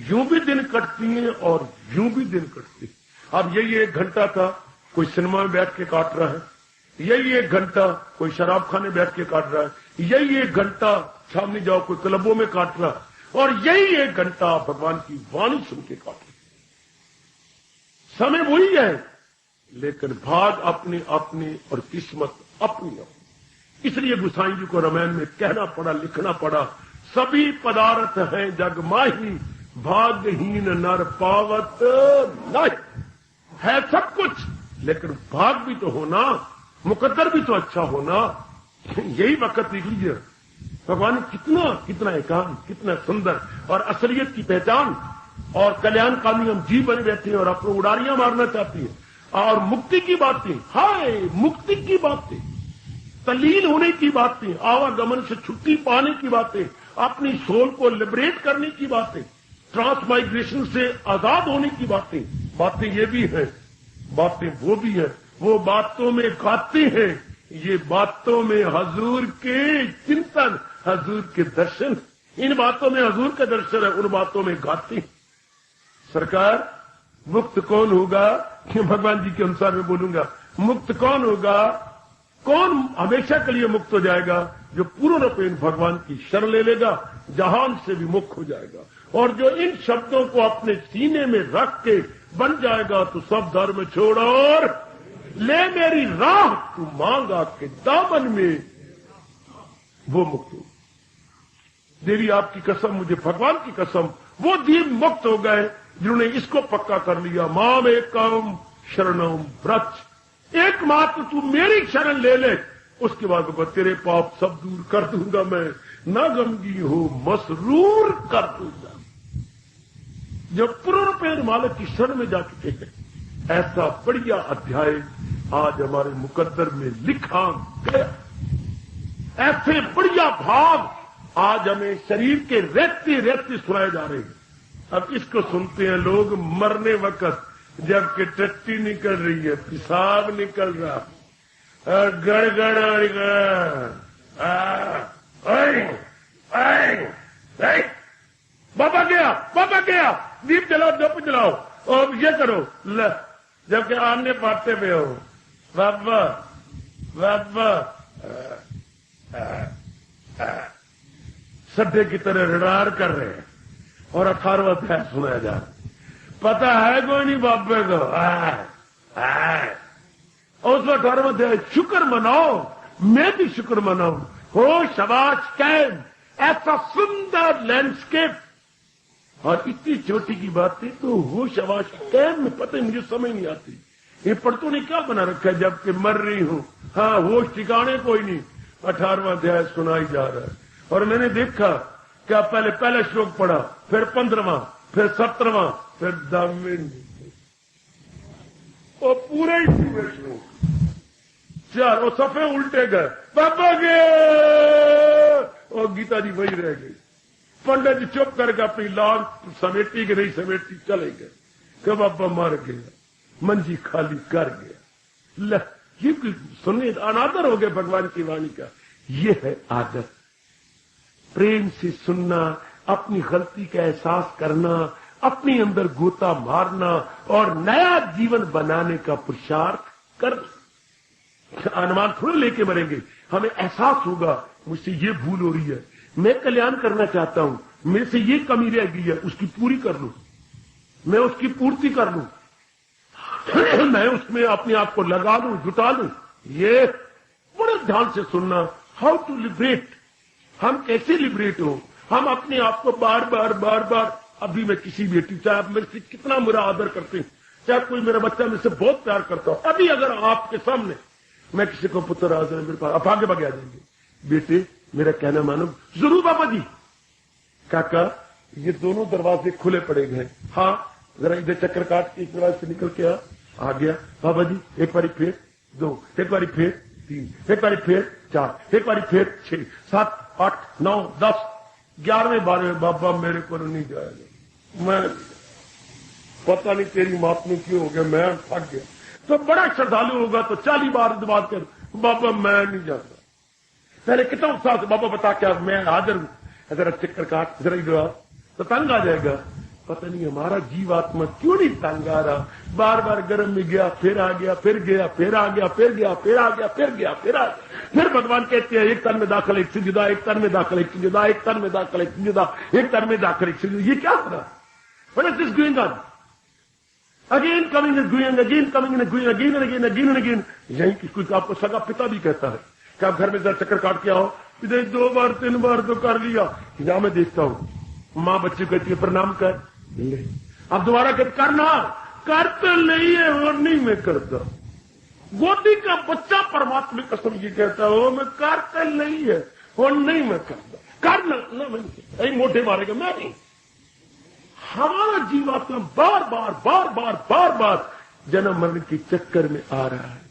यूं भी दिन कटती हैं और यूं भी दिन कटती है। अब यही 1 घंटा था कोई सिनेमा में बैठ के काट रहा है, यही 1 घंटा कोई शराब खाने बैठ के काट रहा है, यही 1 घंटा सामने जाओ कोई क्लबों में काट रहा है, और यही 1 घंटा भगवान की वाणी सुन के काट रहा। समय वही है, लेकिन भाग अपने अपने और किस्मत अपनी अपनी। इसलिए गोसाई जी को रामायण में कहना पड़ा, लिखना पड़ा, सभी पदार्थ हैं जग माही, भाग्यहीन नर पावत नहीं। है सब कुछ, लेकिन भाग भी तो होना, मुकद्दर भी तो अच्छा होना। यही वक्त देख लीजिए, भगवान ने कितना कितना एकांत, कितना सुंदर, और असलियत की पहचान और कल्याणकामी हम जी बने बैठे हैं और अपने उड़ारियां मारना चाहती हैं, और मुक्ति की बातें, हाय मुक्ति की बातें, तल्लीन होने की बातें, आवागमन से छुट्टी पाने की बातें, अपनी सोल को लिबरेट करने की बातें, ट्रांसमाइग्रेशन से आजाद होने की बातें। बातें ये भी हैं, बातें वो भी हैं। वो बातों में गाते हैं, ये बातों में हजूर के चिंतन, हजूर के दर्शन। इन बातों में हजूर का दर्शन है, उन बातों में गाते हैं। सरकार, मुक्त कौन होगा? भगवान जी के अनुसार मैं बोलूंगा, मुक्त कौन होगा? कौन हमेशा के लिए मुक्त हो जाएगा? जो पूर्ण रूपेण भगवान की शरण ले लेगा, जहान से भी मुक्त हो जाएगा। और जो इन शब्दों को अपने सीने में रख के बन जाएगा, तो सब धर्म छोड़ और ले मेरी राह, तू मांगा के दामन में, वो मुक्त हो। देवी आपकी कसम, मुझे भगवान की कसम, वो दीन मुक्त हो गए जिन्होंने इसको पक्का कर लिया, माम एकम शरणम व्रज, एकमात्र तू मेरी शरण ले ले, उसके बाद तेरे पाप सब दूर कर दूंगा मैं, न गमगी हो मसरूर कर दूंगा। जब पूर्ण मालिक की शरण में जा चुके हैं, ऐसा बढ़िया अध्याय आज हमारे मुकद्दर में लिखा गया। ऐसे बढ़िया भाव आज हमें शरीर के रहते रहते सुनाए जा रहे हैं। अब इसको सुनते हैं लोग मरने वक्त, जबकि टट्टी निकल रही है, पेशाब निकल रहा, गड़गड़ बाबा गया, दीप जलाओ और ये करो, जबकि आमने पाते पे हो, बाबा सड्डे की तरह रडार कर रहे हैं और 18वां अध्याय सुनाया जा रहा। पता है कोई नहीं बाबे को, और उसमें 18वां अध्याय, शुक्र मनाओ, मैं भी शुक्र मनाऊं, हो शाबाश कैम, ऐसा सुंदर लैंडस्केप, और इतनी छोटी की बात थी तो हो शाबाश कैम में पता ही मुझे समझ नहीं आती, ये पढ़तों ने क्या बना रखा है, जबकि मर रही हूं, हाँ होश ठिकाने कोई नहीं। 18वां अध्याय सुनाई जा रहा है और मैंने देखा क्या पहले श्लोक पढ़ा, फिर 15वां, फिर 17वां, फिर 10वें, और पूरे ही श्लोक 4 और सफे उल्टे गए, बाबा गए, और गीता जी वही रह गई। पंडित जी चुप करके अपनी लाल समेटी के नहीं समेटी चले गए, कब बाबा मर गया, मंजी खाली कर गया। ये सुनने अनादर हो गया भगवान की वाणी का। ये है आदर, प्रेम से सुनना, अपनी गलती का एहसास करना, अपने अंदर गोता मारना और नया जीवन बनाने का पुरुषार्थ करना। अनुमान थोड़े लेके मरेंगे, हमें एहसास होगा मुझसे ये भूल हो रही है, मैं कल्याण करना चाहता हूं, मेरे से ये कमी रह गई है, उसकी पूरी कर लूं, मैं उसकी पूर्ति कर लूं, मैं उसमें अपने आप को लगा लूं, जुटा लूं। ये बड़े ध्यान से सुनना, हाउ टू लिबरेट, हम कैसे लिबरेट हो, हम अपने आप को बार बार अभी मैं किसी बेटी, चाहे आप मेरे से कितना बुरा आदर करते हैं, चाहे कोई मेरा बच्चा मेरे से बहुत प्यार करता हो, अभी अगर आपके सामने मैं किसी को पुत्र आदर मेरे पास, आप आगे बगा देंगे, बेटे मेरा कहना मानो, जरूर बाबा जी। काका ये दोनों दरवाजे खुले पड़े गए, हाँ जरा इधर चक्कर काट के एक दरवाजे से निकल के आ गया, बाबा जी एक बारी फिर 2, एक बारी फिर 3, एक बारी फिर 4, एक बारी फिर 6, 7, 8, 9, 10, 11वें 12वें, बाबा मेरे को नहीं जाएगा, मैं पता नहीं तेरी मात में क्यों हो गया, मैं थक गया। तो बड़ा श्रद्धालु होगा तो 40 बार बात कर, बाबा मैं नहीं जाता, पहले कितना उत्साह से, बाबा बता क्या मैं हाजिर हूं, अगर चक्कर काट जरा इधर तो तंग आ जाएगा। पता नहीं हमारा जीवात्मा क्यों नहीं तंग आ रहा, बार बार गर्म में गया, फिर आ गया, फिर गया, फिर आ गया, फिर गया, फिर आ गया, फिर गया, फिर आ गया, फिर भगवान कहते हैं एक तन में दाखिल एक से जुदा, एक तन में दाखिल एक से जुदा, एक तन में दाखिल एक से जुदा, एक तन में दाखिल एक से जुदा। ये क्या हो रहा, what is this going on, again coming and going, again coming and going, again and again, again and again. यही किसी आपको सगा पिता भी कहता है कि आप घर में जरा चक्कर काट के आओ, 2 बार 3 बार तो कर लिया, यहां मैं देखता हूं मां बच्चे को कहती है प्रणाम कर, अब दोबारा करना, कर तो नहीं है और नहीं मैं करता। गोदी का बच्चा परमात्मा कसम ये कहता हो मैं करता नहीं है और नहीं मैं करता, करना नहीं, मोटे मारेगा मैं नहीं। हमारा जीवात्मा बार बार जन्म मरण के चक्कर में आ रहा है।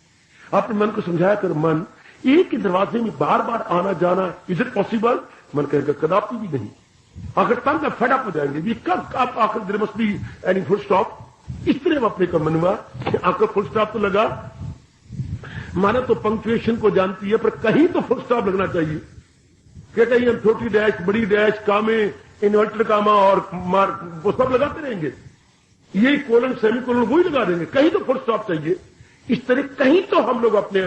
अपने मन को समझाया कर, मन एक ही दरवाजे में बार बार आना जाना, इज इट पॉसिबल? मन कहेगा कदापि भी नहीं। अगर तंग फेडअप हो जाएंगे भी कब आप आखिर there must be any full stop, इस तरह अपने का मनवा आखिर फुल स्टॉप तो लगा। माना तो पंक्चुएशन को जानती है पर कहीं तो फुल स्टॉप लगना चाहिए, क्या कहीं हम छोटी डैश बड़ी डैश कामे इन्वर्टर कामा और मार्क वो सब लगाते रहेंगे, यही कोलन सेमी कोलन वही लगा देंगे, कहीं तो फुल स्टॉप चाहिए। इस तरह कहीं तो हम लोग अपने